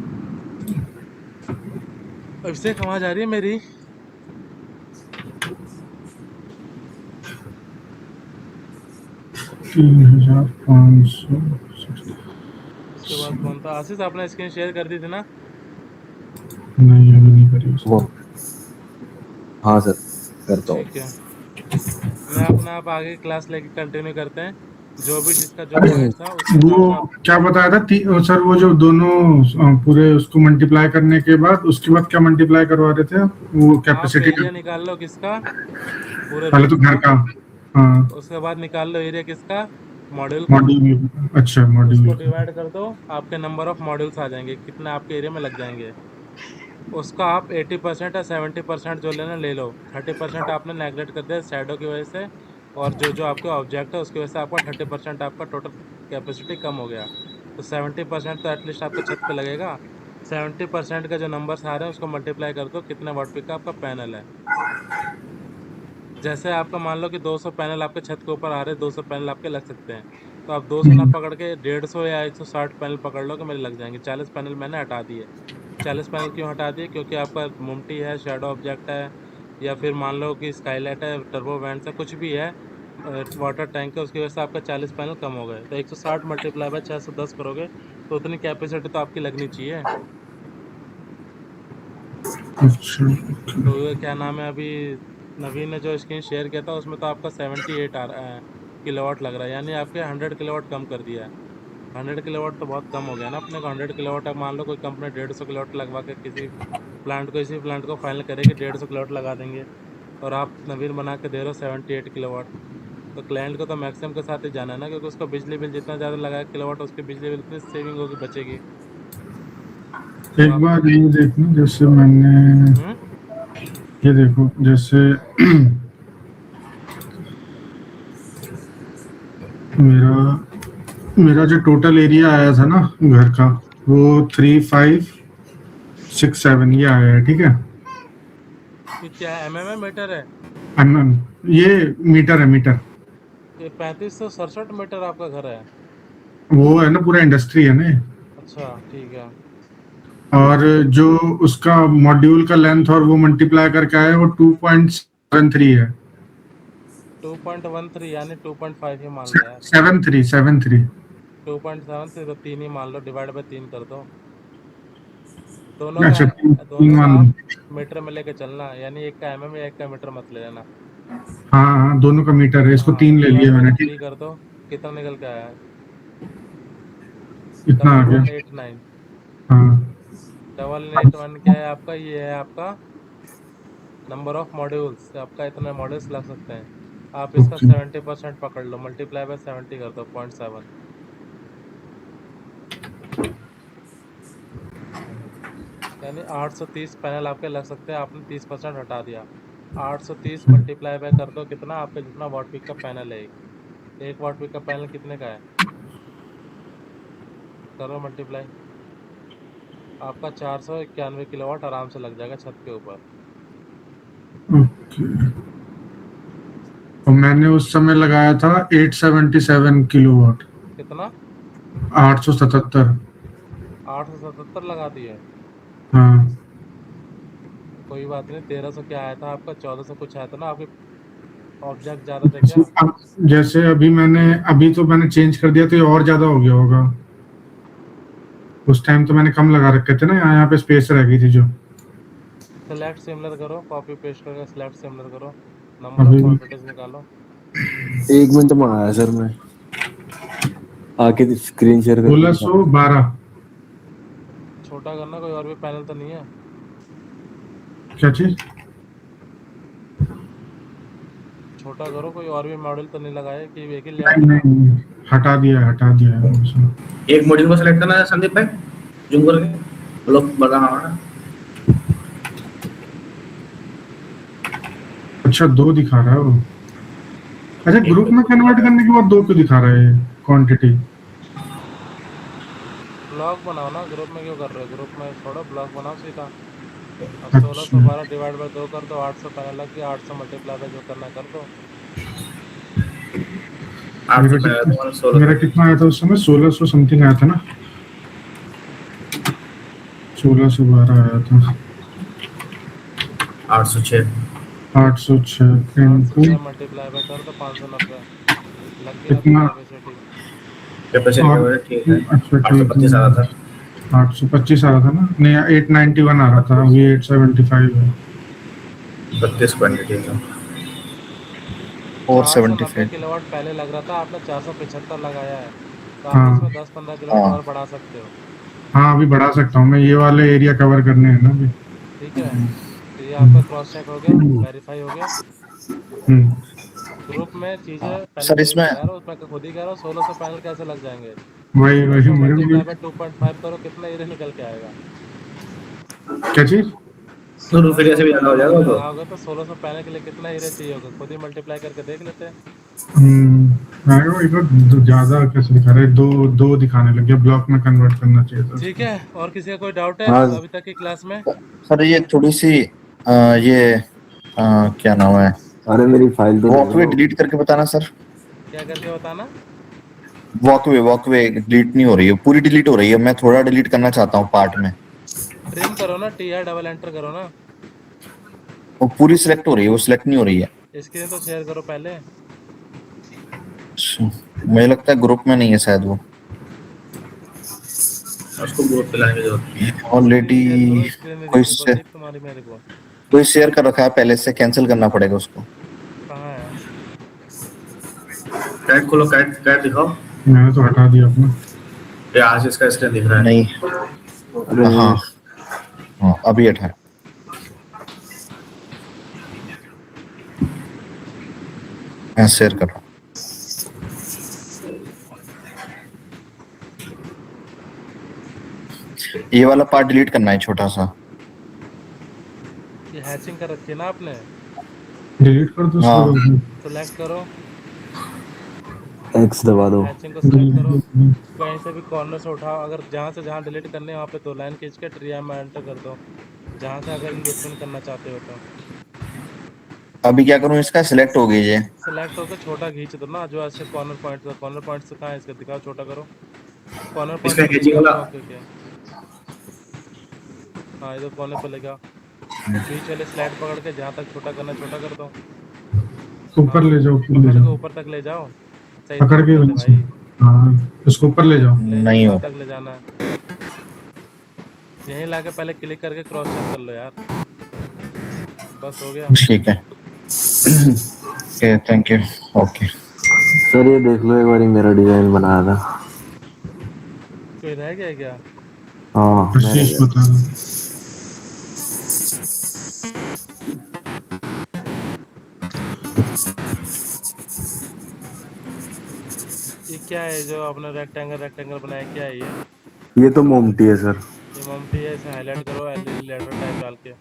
अभिषेक आवाज आ रही है मेरी? 3500। उसके बाद कौन था, आशीष आपने स्क्रीन शेयर कर दी थी ना? नहीं, अभी नहीं करी उसने। वो हाँ सर, करता हूँ। ठीक है, मैं अपना आप आगे क्लास लेके कंटिन्यू करते हैं, जो भी जिसका जो पॉइंट था उसके हिसाब से वो आप। क्या बताया था सर, वो जो दोनों पूरे उसको मल्टीप्लाई करने के बाद, उसके बाद क्या मल्टीप्लाई करवा रहे थे आप? वो आप कैपेसिटी एरिया निकाल लो किसका, पूरे पहले तो रूफ घर का, का। हाँ, उसके बाद निकाल लो एरिया किसका, मॉड्यूल का। मॉड्यूल। अच्छा, उसको मॉड्यूल। डिवाइड कर दो, आपके नंबर ऑफ मॉड्यूल्स आ जाएंगे, कितने आपके एरिया में लग जाएंगे। उसका आप 80% या 70% जो लेना ले लो, 30% आपने नेगलेक्ट कर दिया शैडो की वजह से, और जो जो आपके ऑब्जेक्ट है उसकी वजह से आपका 30% आपका टोटल कैपेसिटी कम हो गया, तो 70% तो एटलीस्ट आपको छत पे लगेगा। 70% का जो नंबर्स आ रहे हैं उसको मल्टीप्लाई कर दो, कितने वाट पीक का आपका पैनल है। जैसे आपका मान लो कि 200 पैनल आपके छत के ऊपर आ रहे हैं, 200 पैनल आपके लग सकते हैं, तो आप 200 ना पकड़ के 150 या 160 पैनल पकड़ लो कि मेरे लग जाएंगे। 40 पैनल मैंने हटा दिए। 40 पैनल क्यों हटा दिए, क्योंकि आपका मुमटी है, शेडो ऑब्जेक्ट है, या फिर मान लो कि स्काईलाइट है, टर्बो वेंट्स है, कुछ भी है, वाटर टैंक है, उसकी वजह से आपका 40 पैनल कम हो गए। तो 160 मल्टीप्लाई बाय 610 करोगे तो उतनी कैपेसिटी तो आपकी लगनी चाहिए। अच्छा तो ये क्या नाम है, अभी नवीन ने जो स्क्रीन शेयर किया था उसमें तो आपका 78 किलोवाट लग रहा है, यानी आपके 100 किलोवाट कम कर दिया है। 100 किलोवाट तो बहुत कम हो गया ना अपने को। 100 किलोवाट, अब मान लो कोई कंपनी 150 किलोवाट लगवा के किसी प्लांट को फाइनल करे कि 150 किलोवाट लगा देंगे, और आप नवीन बना के दे रहे हो 78 किलोवाट, तो क्लाइंट को तो मैक्सिमम के साथ ही जाना है ना, क्योंकि उसका बिजली बिल जितना ज़्यादा लगाया किलोवाट, उसकी बिजली बिल उतनी सेविंग होगी, बचेगी। तो एक आप बार ये देखना, जैसे मैंने हम्म, ये देखो, जैसे मेरा मेरा जो टोटल एरिया आया था ना घर का, वो 3567 ये आया है, ठीक है। ये क्या है, mm है मीटर है? MM, ये मीटर है, मीटर। ये 3567 मीटर आपका घर है? वो है ना, पूरा इंडस्ट्री है ना ये। अच्छा ठीक है। और जो उसका मॉड्यूल का लेंथ और वो मल्टीप्लाई करके आया, वो 2.73 है। 2.13 यानी 2.5 ही मान लो यार। 73 2.7 तो 3 ही मान लो, डिवाइड बाय 3 कर दो। अच्छा, तीन तीन दोनों का मान आप लो। मीटर में लेके चलना, यानी एक का mm या एक का मीटर मत ले लेना। हाँ हाँ, दोनों का मीटर है, इसको हाँ, 3 ले डिवाइड लिया बाय मैंने, 3 ठीक कर दो, कितना निकल के आया है? इतना आ गया। 1189। हाँ 1181 क्या है आपका? ये है आपका नंबर ऑफ मॉड्यूल्स, आपका इतने मॉड्यूल्स लग सकते हैं। आप इसका ओके 70% पकड़ लो, मल्टीप्लाई बाय 70 कर दो, 0.7, यानी 830 पैनल आपके लग सकते हैं। आपने 30% हटा दिया। 830 मल्टीप्लाई बाय कर दो, कितना आपका जितना वाट पीक का पैनल है, एक वाट पीक का पैनल कितने का है? करो मल्टीप्लाई। आपका 491 किलोवाट आराम से लग जाएगा छत के ऊपर। ओके। और मैंने उस समय लगाया था 877 किलोवाट। कितना? 877। 877 लगा दिए? हाँ कोई बात नहीं, 1300 क्या आया था आपका? 1400 कुछ आया था ना? आपके ऑब्जेक्ट ज़्यादा थे क्या? अब जैसे अभी तो मैंने चेंज कर दिया, तो ये और ज्यादा हो गया होगा। उस टाइम तो मैंने कम लगा रखे थे ना, यहाँ पे स्पेस रह गई थी जो। सेलेक्ट सिमिलर करो, कॉपी पेस्ट करके सेलेक्ट सिमिलर करो, नंबर ऑफ अभी क्वांटिटीज निकालो। 1 मिनट में आया सर, मैं आके स्क्रीन शेयर करके दिखा। 1612। छोटा करना, कोई और भी पैनल तो नहीं है? क्या चीज? छोटा करो, कोई और भी मॉडल तो नहीं लगाया कि एक ही नहीं लेआउट में? नहीं, हटा दिया है उसने। एक मॉड्यूल को सेलेक्ट करना है संदीप भाई, जूम करके लोग बता। हाँ अच्छा, 2 दिखा रहा है वो। अच्छा, ग्रुप में कन्वर्ट करने के बाद 2 क्यों दिखा रहा है क्वांटिटी? ब्लॉक बनाओ ना, ग्रुप में क्यों कर रहे हो? ग्रुप में छोड़ो, ब्लॉक बनाओ सीधा। अब अच्छा 1612 डिवाइड बाय 2 कर दो, 800 पैनल लग गया, 800 मल्टीप्लाई बाय जो करना कर दो। मेरा कितना आया था उस समय? 1600 समथिंग आया था ना, 1612 आया था। 806 806 इंटू 806 मल्टीप्लाई बाय कर दो, 590 लग गया आपकी कितना? कैपेसिटी। कैपेसिटी ठीक है। अच्छा 825 आ रहा था। 825 आ रहा था ना, नहीं 891 आ रहा था, अभी 875 है। 32 क्वांटिटी का। 475। किलोवाट पहले लग रहा था, आपने 475 लगाया है, तो आप हाँ इसमें 10-15 किलोवाट हाँ। और बढ़ा सकते हो। हाँ, अभी बढ़ा सकता हूँ मैं, ये वाले एरिया कवर करने हैं ना अभी। ठीक है, तो ये आपका क्रॉस चेक हो गया, वेरीफाई हो गया। हम्म, ग्रुप में चीज़ें पहले सर नहीं इसमें लगा रहा हूँ, उसमें खुद ही कह रहा हूँ। 1600 पैनल कैसे लग जाएंगे? वही वही 1600 मेरे मल्टीप्लाई को बाय 2.5 करो, कितना एरिया निकल के आएगा? क्या चीज? तो रूफ एरिया से भी ज्यादा हो जाएगा वो तो। लगाओगे तो 1600 पैनल के लिए कितना एरिया चाहिए होगा? खुद ही मल्टीप्लाई करके देख लेते हैं। मेरे को एक बार ज्यादा कैसे दिखा रहा है, दो दिखाने लग गया। ब्लॉक में कन्वर्ट करना चाहिए था ठीक उसको। है, और किसी का कोई डाउट है हाँ अभी तक की क्लास में? सर ये थोड़ी सी क्या नाम है, अरे मेरी फाइल तो दे वॉकवे दो। डिलीट करके बताना सर। क्या करके बताना? वॉकवे डिलीट नहीं हो रही है, पूरी डिलीट हो रही है। मैं थोड़ा डिलीट करना चाहता हूँ पार्ट में। ट्रिम करो ना, TR डबल एंटर करो ना। वो पूरी सिलेक्ट हो रही है, वो सिलेक्ट नहीं हो रही है। स्क्रीन तो शेयर करो पहले। अच्छा, मुझे लगता है ग्रुप में नहीं है शायद वो। उसको उसको बहुत पिलाने की जरूरत नहीं है। ऑलरेडी स्क्रीन नहीं कोई दिखती से, प्रदीप तुम्हारी मेरे को। कोई शेयर कर रखा है पहले से, कैंसिल करना पड़ेगा उसको। कहाँ है? कैट खोलो, कैट कैट दिखाओ। मैंने तो हटा दिया अपना। ये आज इसका स्क्रीन दिख रहा है। नहीं, अरे हाँ हाँ अभी हटा है। मैं शेयर कर रहा हूँ। ये वाला पार्ट डिलीट करना है, छोटा सा। ये हैचिंग कर रखी है ना आपने? डिलीट कर दो हाँ। उसको। सेलेक्ट करो, एक्स दबा दो। हैचिंग को सेलेक्ट करो, कहीं से भी कॉर्नर से उठाओ, अगर जहाँ से जहाँ डिलीट करने है वहाँ पे 2 लाइन खींच के ट्रिया में एंटर कर दो, जहाँ से अगर इन बिटवीन करना चाहते हो तो। अभी क्या करूँ, इसका सिलेक्ट हो गई है। सेलेक्ट होकर छोटा खींच दो ना, जो ऐसे कॉर्नर पॉइंट से कहाँ है इसका दिखाओ, छोटा करो, कॉर्नर पॉइंट इसका पे हैचिंग लेके वाला आओ ओके। हाँ इधर कॉर्नर पे लेके आओ, बीच वाले स्लाइड पकड़ के जहाँ तक छोटा करना छोटा कर दो। ऊपर ले जाओ, ऊपर ले पकड़ के जाओ, ऊपर तक ले जाओ, सही से पकड़ के पकड़ ले वहीं से। भाई, हाँ इसको ऊपर ले जाओ। ले नहीं कहाँ हो तक ले जाना है, यहीं लाके पहले क्लिक करके क्रॉस चेक कर लो यार, बस हो गया। ठीक है। Okay thank you. Okay sir ये देख लो, एक बार मेरा डिजाइन बनाया था। कोई रह गया क्या? हाँ आशीष बता दो। ये क्या है जो आपने रेक्टेंगल बनाया, क्या है ये? ये तो मोमटी है सर। ये मम्टी है, इसे हाईलाइट करो एलईडी लेटर टाइप डाल के,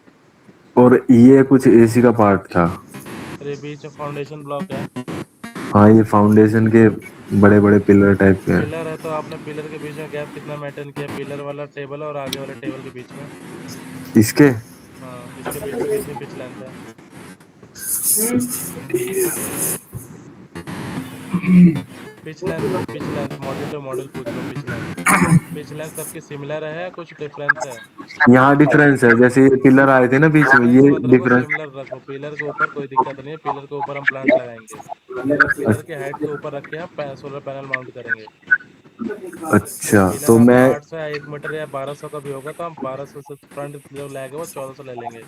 और ये कुछ एसी का पार्ट था। और ये बीच में फाउंडेशन ब्लॉक है। हाँ ये फाउंडेशन के बड़े बड़े पिलर टाइप के हैं। पिलर है तो आपने पिलर के बीच में गैप कितना मेंटेन किया, पिलर वाला टेबल और आगे वाले टेबल के बीच में? इसके हाँ इसके बीच में कितनी पिच लेंथ है? Pitch length model to model पूछ लो, पिच लेंथ सबकी सिमिलर है, कुछ डिफरेंस है? यहाँ डिफरेंस है, जैसे ये पिलर आए थे ना बीच में, ये मत रखो, डिफरेंस। सिमिलर रखो, पिलर के ऊपर कोई दिक्कत नहीं है, पिलर के ऊपर हम प्लांट लगाएंगे, पिलर के हाइट के ऊपर रख के हम सोलर पैनल माउंट करेंगे। अच्छा पिलर तो आपका मैं 800 या 1 मीटर या 1200 का भी होगा तो हम 1200 से फ्रंट जो लेंगे वो 1400 ले लेंगे।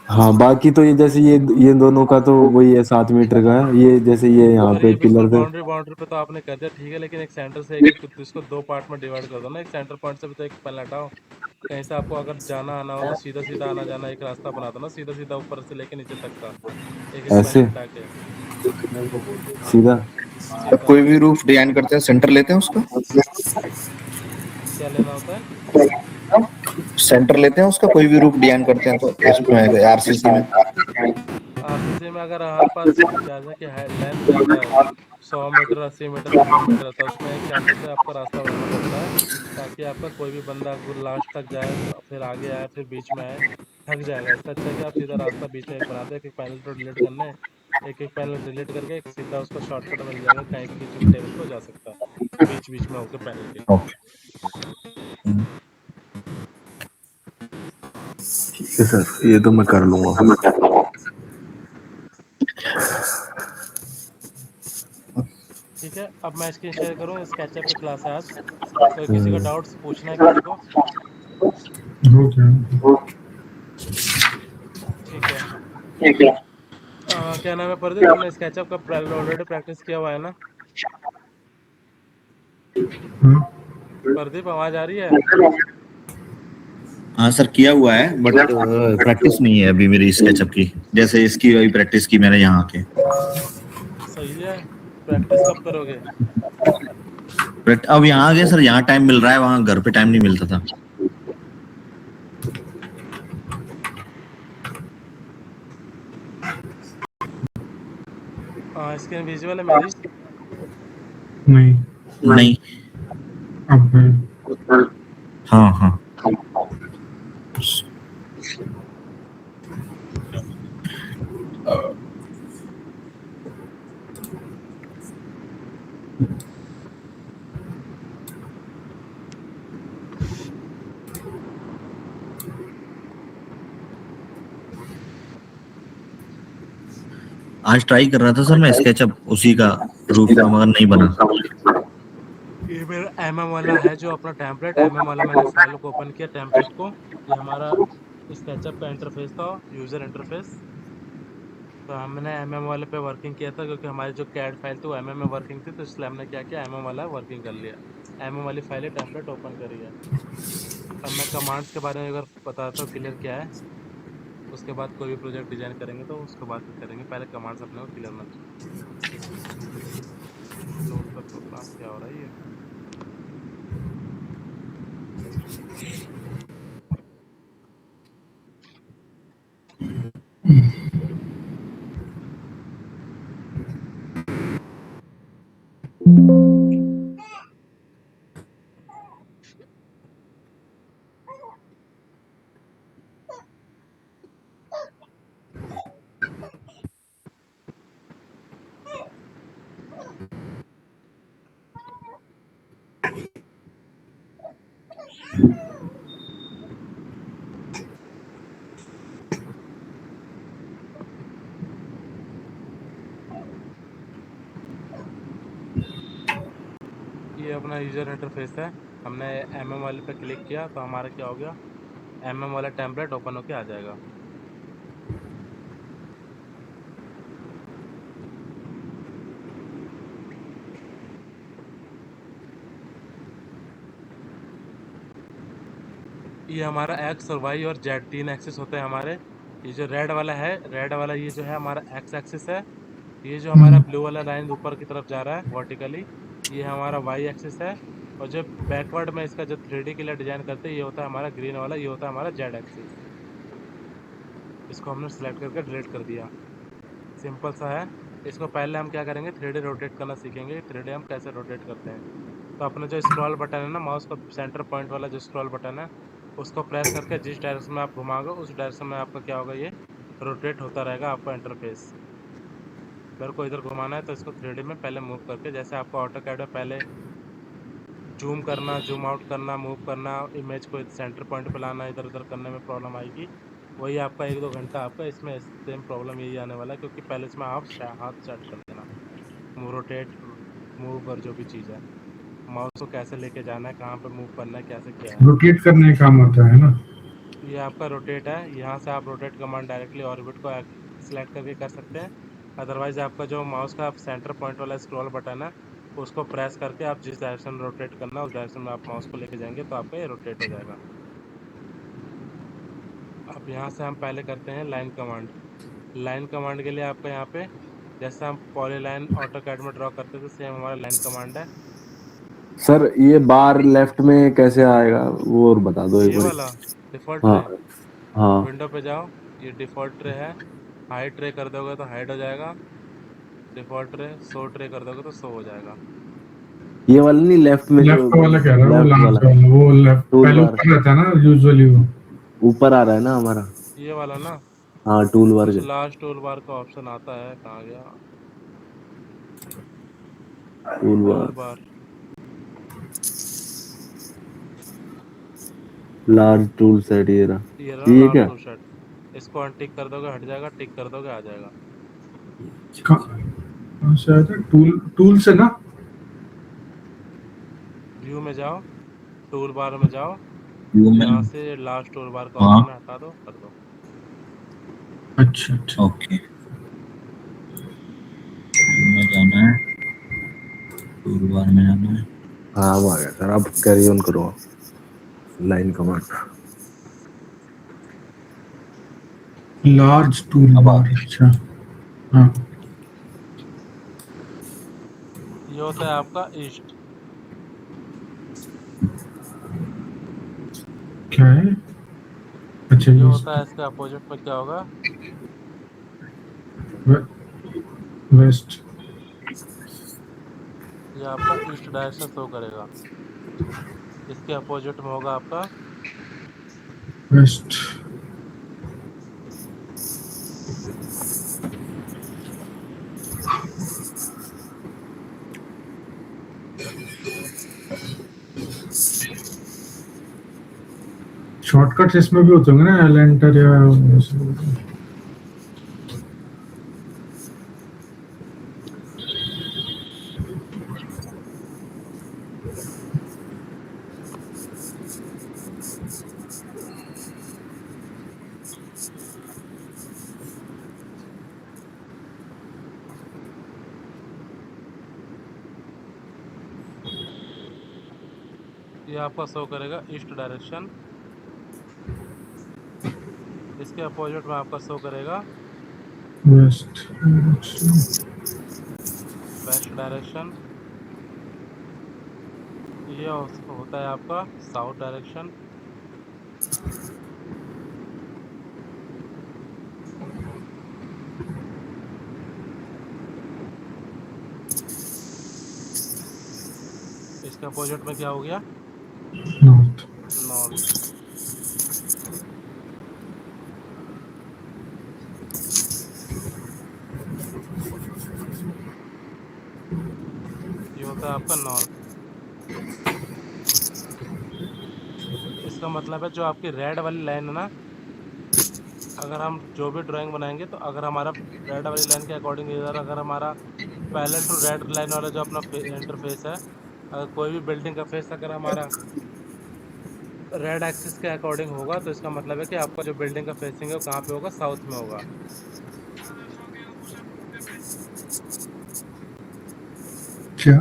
हाँ बाकी तो ये जैसे ये दोनों का तो वही है 7 मीटर का है। ये जैसे ये यहाँ और पे ये बिल्कुल पिलर पे बाउंड्री पे तो आपने कर दिया ठीक है, लेकिन एक सेंटर से एक इसको 2 पार्ट में डिवाइड कर दो ना, एक सेंटर पॉइंट से भी तो एक पैनल हटाओ, कहीं से आपको अगर जाना आना हो तो सीधा सीधा आना जाना एक रास्ता बना दो ना, सीधा सीधा ऊपर से लेके नीचे तक का एक ऐसे पैनल हटा के सीधा। अब कोई भी रूफ डिजाइन करते हैं, सेंटर लेते हैं उसका। क्या लेना होता है? सेंटर लेते हैं उसका, कोई भी रूफ डिजाइन करते हैं तो इसमें आरसीसी में। आरसीसी में अगर हमारे पास जैसा कि लेंथ ज़्यादा है 100 मीटर 80 मीटर 90 मीटर तो उसमें एक सेंटर से आपको रास्ता बनाना पड़ता है, ताकि आपका कोई भी बंदा लास्ट तक जाए फिर आगे आए फिर बीच में आए, थक जाएगा। इससे अच्छा है कि आप सीधा रास्ता बीच में एक बना दो, एक पैनल को डिलीट करना है, एक पैनल डिलीट करके एक सीधा उसका शॉर्टकट मिल जाएगा, कहीं भी किसी भी टेबल को जा सकता है बीच बीच में होकर पैनल के। ओके ठीक है सर, ये तो मैं कर लूंगा। ठीक है, अब मैं स्क्रीन शेयर करूँ, स्केचअप की क्लास है आज, कोई किसी का डाउट्स पूछना है किसी को? हो गया। ठीक है। क्या नाम है प्रदीप, तुमने स्केचअप का ऑलरेडी प्रैक्टिस किया हुआ है ना? हाँ प्रदीप आवाज आ रही है? हाँ सर किया हुआ है, बट प्रैक्टिस नहीं है अभी मेरी स्केचअप की, जैसे इसकी अभी प्रैक्टिस की मैंने यहाँ के। सही है, प्रैक्टिस कब करोगे? अब यहाँ आ गए सर, यहाँ टाइम मिल रहा है, वहाँ घर पे टाइम नहीं मिलता था। स्क्रीन विजुअल है मेरी? नहीं अब है। हाँ हाँ आज ट्राई कर रहा था सर मैं स्केचअप उसी का रूप का, मगर नहीं बना। ये मेरा एमएम वाला है जो अपना टेम्पलेट, एमएम वाला मैंने फाइल को ओपन किया टेम्पलेट को। ये हमारा स्केचअप का इंटरफेस था, यूज़र इंटरफेस। तो हमने एमएम वाले पे वर्किंग किया था क्योंकि हमारी जो कैड फाइल थी वो एमएम में वर्किंग थी, तो इसलिए हमने क्या किया, एमएम वाला वर्किंग कर लिया। एमएम वाली फाइल टेम्पलेट ओपन करी है। अब मैं कमांड्स के बारे में अगर बताता हूँ क्लियर क्या है, उसके बाद कोई भी प्रोजेक्ट डिजाइन करेंगे तो उसके बाद करेंगे, पहले कमांड्स अपने को क्लियर होना चाहिए। लोड का प्रोग्राम क्या हो रहा है ये। ये अपना यूज़र इंटरफेस है। हमने एमएम वाले पे क्लिक किया तो हमारा क्या हो गया, एमएम वाला टेम्पलेट ओपन होके आ जाएगा। ये हमारा एक्स और वाई और जेड 3 एक्सिस होते हैं हमारे। ये जो रेड वाला है, रेड वाला ये जो है हमारा एक्स एक्सिस है। ये जो हमारा ब्लू वाला लाइन ऊपर की तरफ जा रहा है वर्टिकली, ये हमारा वाई एक्सिस है। और जो बैकवर्ड में इसका जो 3D के लिए डिजाइन करते हैं, ये होता है हमारा ग्रीन वाला, ये होता है हमारा जेड एक्सिस। इसको हमने सेलेक्ट करके डिलीट कर दिया। सिंपल सा है। इसको पहले हम क्या करेंगे, 3D रोटेट करना सीखेंगे। 3D हम कैसे रोटेट करते हैं। तो अपना जो स्क्रॉल बटन है ना, माउस का सेंटर पॉइंट वाला जो स्क्रॉल बटन है, उसको प्रेस करके जिस डायरेक्शन में आप घुमाओगे उस डायरेक्शन में आपका क्या होगा, ये रोटेट होता रहेगा आपका इंटरफेस। अगर को इधर घुमाना है तो इसको 3D में पहले मूव करके, जैसे आपको ऑटोकैड में पहले जूम करना, जूम आउट करना, मूव करना, इमेज को सेंटर पॉइंट पे लाना, इधर उधर करने में प्रॉब्लम आएगी, वही आपका 1-2 घंटा आपका इसमें सेम प्रॉब्लम यही आने वाला है। क्योंकि पहले इसमें आप हाथ सेट कर देना, मूव रोटेट मूव और जो भी चीज़ है, माउस को कैसे लेके जाना है, कहाँ पे मूव करना है, कैसे क्या है। रोटेट करने का काम आता है ना। ये आपका रोटेट है। यहाँ से आप रोटेट कमांड डायरेक्टली ऑर्बिट को सिलेक्ट करके कर सकते हैं। अदरवाइज आपका जो माउस का सेंटर पॉइंट वाला स्क्रॉल बटन है, उसको प्रेस करके आप जिस डायरेक्शन में रोटेट करना है उस डायरेक्शन में आप माउस को लेके जाएंगे तो आपका ये रोटेट हो जाएगा। अब यहाँ से हम पहले करते हैं लाइन कमांड। लाइन कमांड के लिए आपका यहाँ पे जैसे हम पॉलीलाइन ऑटोकैड में ड्रॉ करते थे, सेम हमारा लाइन कमांड है। सर ये बार लेफ्ट में कैसे आएगा वो और बता दो एक ये बार। वाला डिफॉल्ट हाँ ट्रे, हाँ विंडो पे जाओ, ये डिफॉल्ट ट्रे है। हाइड ट्रे कर दोगे तो हाइड हो जाएगा, डिफॉल्ट ट्रे। शो ट्रे कर दोगे तो शो हो जाएगा। ये वाला नहीं, लेफ्ट में जो लेफ्ट वाला कह रहा है, वो लेफ्ट लास्ट वाला वाला, वो लेफ्ट टूल पहले बार ऊपर रहता है ना यूजुअली वो। ऊपर आ रहा है ना हमारा। ये वाला ना, हाँ टूल बार कुछ के लास्ट टूल बार का ऑप्शन आता है, कहाँ गया टूल टूल बार, बार। लार्ज टूल सेट ये रहा। ये रहा ये लास्ट क्या टूल सेट। इसको अनटिक कर दोगे हट जाएगा, टिक कर दोगे आ जाएगा। कहाँ से आता है? टूल से ना। व्यू में जाओ, टूल बार में जाओ, व्यू में। यहाँ से लास्ट टूल बार का हाँ। ऑप्शन है, हटा दो, कर दो। अच्छा अच्छा। ओके, में जाना है, टूल बार में जाना है। हाँ वो आ गया सर। अब कैरी ऑन करो line command. Large tool bar, अच्छा हाँ। ये होता है आपका ईस्ट। क्या है? अच्छा ये ये होता है इसके अपोजिट में क्या होगा, वेस्ट। ये आपका ईस्ट डायरेक्शन शो करेगा। इसके अपोजिट में होगा आपका वेस्ट। शॉर्टकट्स इसमें भी होते होंगे ना, एलेंटर या ये आपका शो करेगा ईस्ट डायरेक्शन। इसके अपोजिट में आपका शो करेगा वेस्ट वेस्ट डायरेक्शन। ये होता है आपका साउथ डायरेक्शन। इसके अपोजिट में क्या हो गया? नॉर्थ। नॉर्थ। ये होता है आपका नॉर्थ। इसका मतलब है जो आपकी रेड वाली लाइन है ना, अगर हम जो भी ड्राइंग बनाएंगे तो अगर हमारा रेड वाली लाइन के अकॉर्डिंग इधर अगर हमारा पैरेलल टू रेड लाइन वाला जो अपना इंटरफेस है, अगर कोई भी बिल्डिंग का फेस अगर हमारा रेड एक्सिस के अकॉर्डिंग होगा तो इसका मतलब है कि आपका जो बिल्डिंग का फेसिंग है वो कहाँ पे होगा? साउथ में होगा। क्या?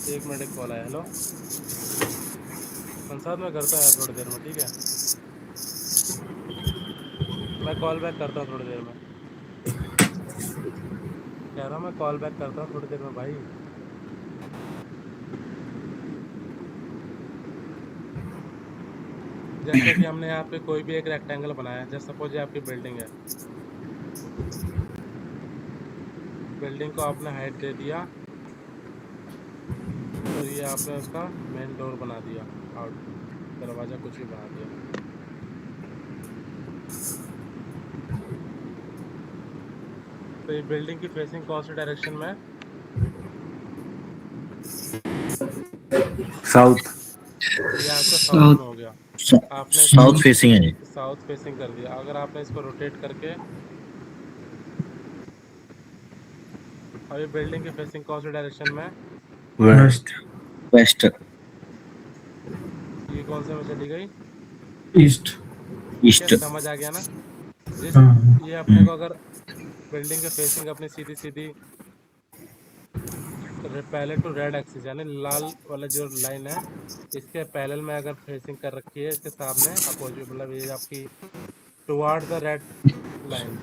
1 मिनट, एक कॉल आया। हेलो संसाद, मैं करता हूँ यार थोड़ी देर में, ठीक है? मैं कॉल बैक करता हूँ थोड़ी देर में। कह रहा हूँ मैं कॉल बैक करता हूँ थोड़ी देर में भाई। जैसे कि हमने यहाँ पे कोई भी एक रेक्टेंगल बनाया, जैसे सपोज ये आपकी बिल्डिंग है। बिल्डिंग को आपने हाइट दे दिया और ये आपने उसका मेन डोर बना दिया, आउट दरवाज़ा कुछ भी बना दिया। तो ये बिल्डिंग की फेसिंग कौन सी डायरेक्शन में है? साउथ। ये आपका साउथ साउथ। में हो गया। आपने इसको साउथ फेसिंग है ये। साउथ फेसिंग कर दिया। अगर आपने इसको रोटेट करके, और ये बिल्डिंग की फेसिंग कौन सी डायरेक्शन में है? वेस्ट। वेस्ट। ये कौन से में चली गई? ईस्ट। ठीक है, ईस्ट। समझ आ गया ना? जिस हाँ। ये अपने को अगर बिल्डिंग के फेसिंग अपनी सीधी सीधी पैरेलल टू रेड एक्सिस यानी लाल वाला जो लाइन है इसके पैरेलल में अगर फेसिंग कर रखी है, इसके सामने अपोजिट, मतलब ये आपकी toward the red line,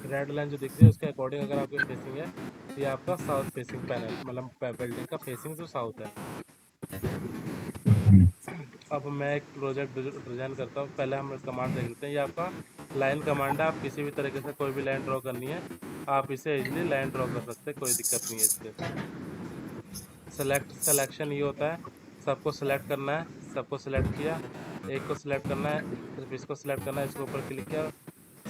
red line जो दिख रही है उसके अकॉर्डिंग अगर आपकी फेसिंग है, तो ये आपका साउथ फेसिंग पैनल, मतलब बिल्डिंग का फेसिंग जो साउथ है। अब मैं एक प्रोजेक्ट डिजाइन करता हूँ। पहले हम कमांड देख लेते हैं। ये आपका लाइन कमांड है। आप किसी भी तरीके से कोई भी लाइन ड्रॉ करनी है, आप इसे इजीली लाइन ड्रॉ कर सकते हैं, कोई दिक्कत नहीं है इससे। सिलेक्शन ये होता है, सबको सिलेक्ट करना है। सबको सिलेक्ट किया, एक को सिलेक्ट करना है, सिर्फ इसको सिलेक्ट करना है। इसके ऊपर क्लिक किया,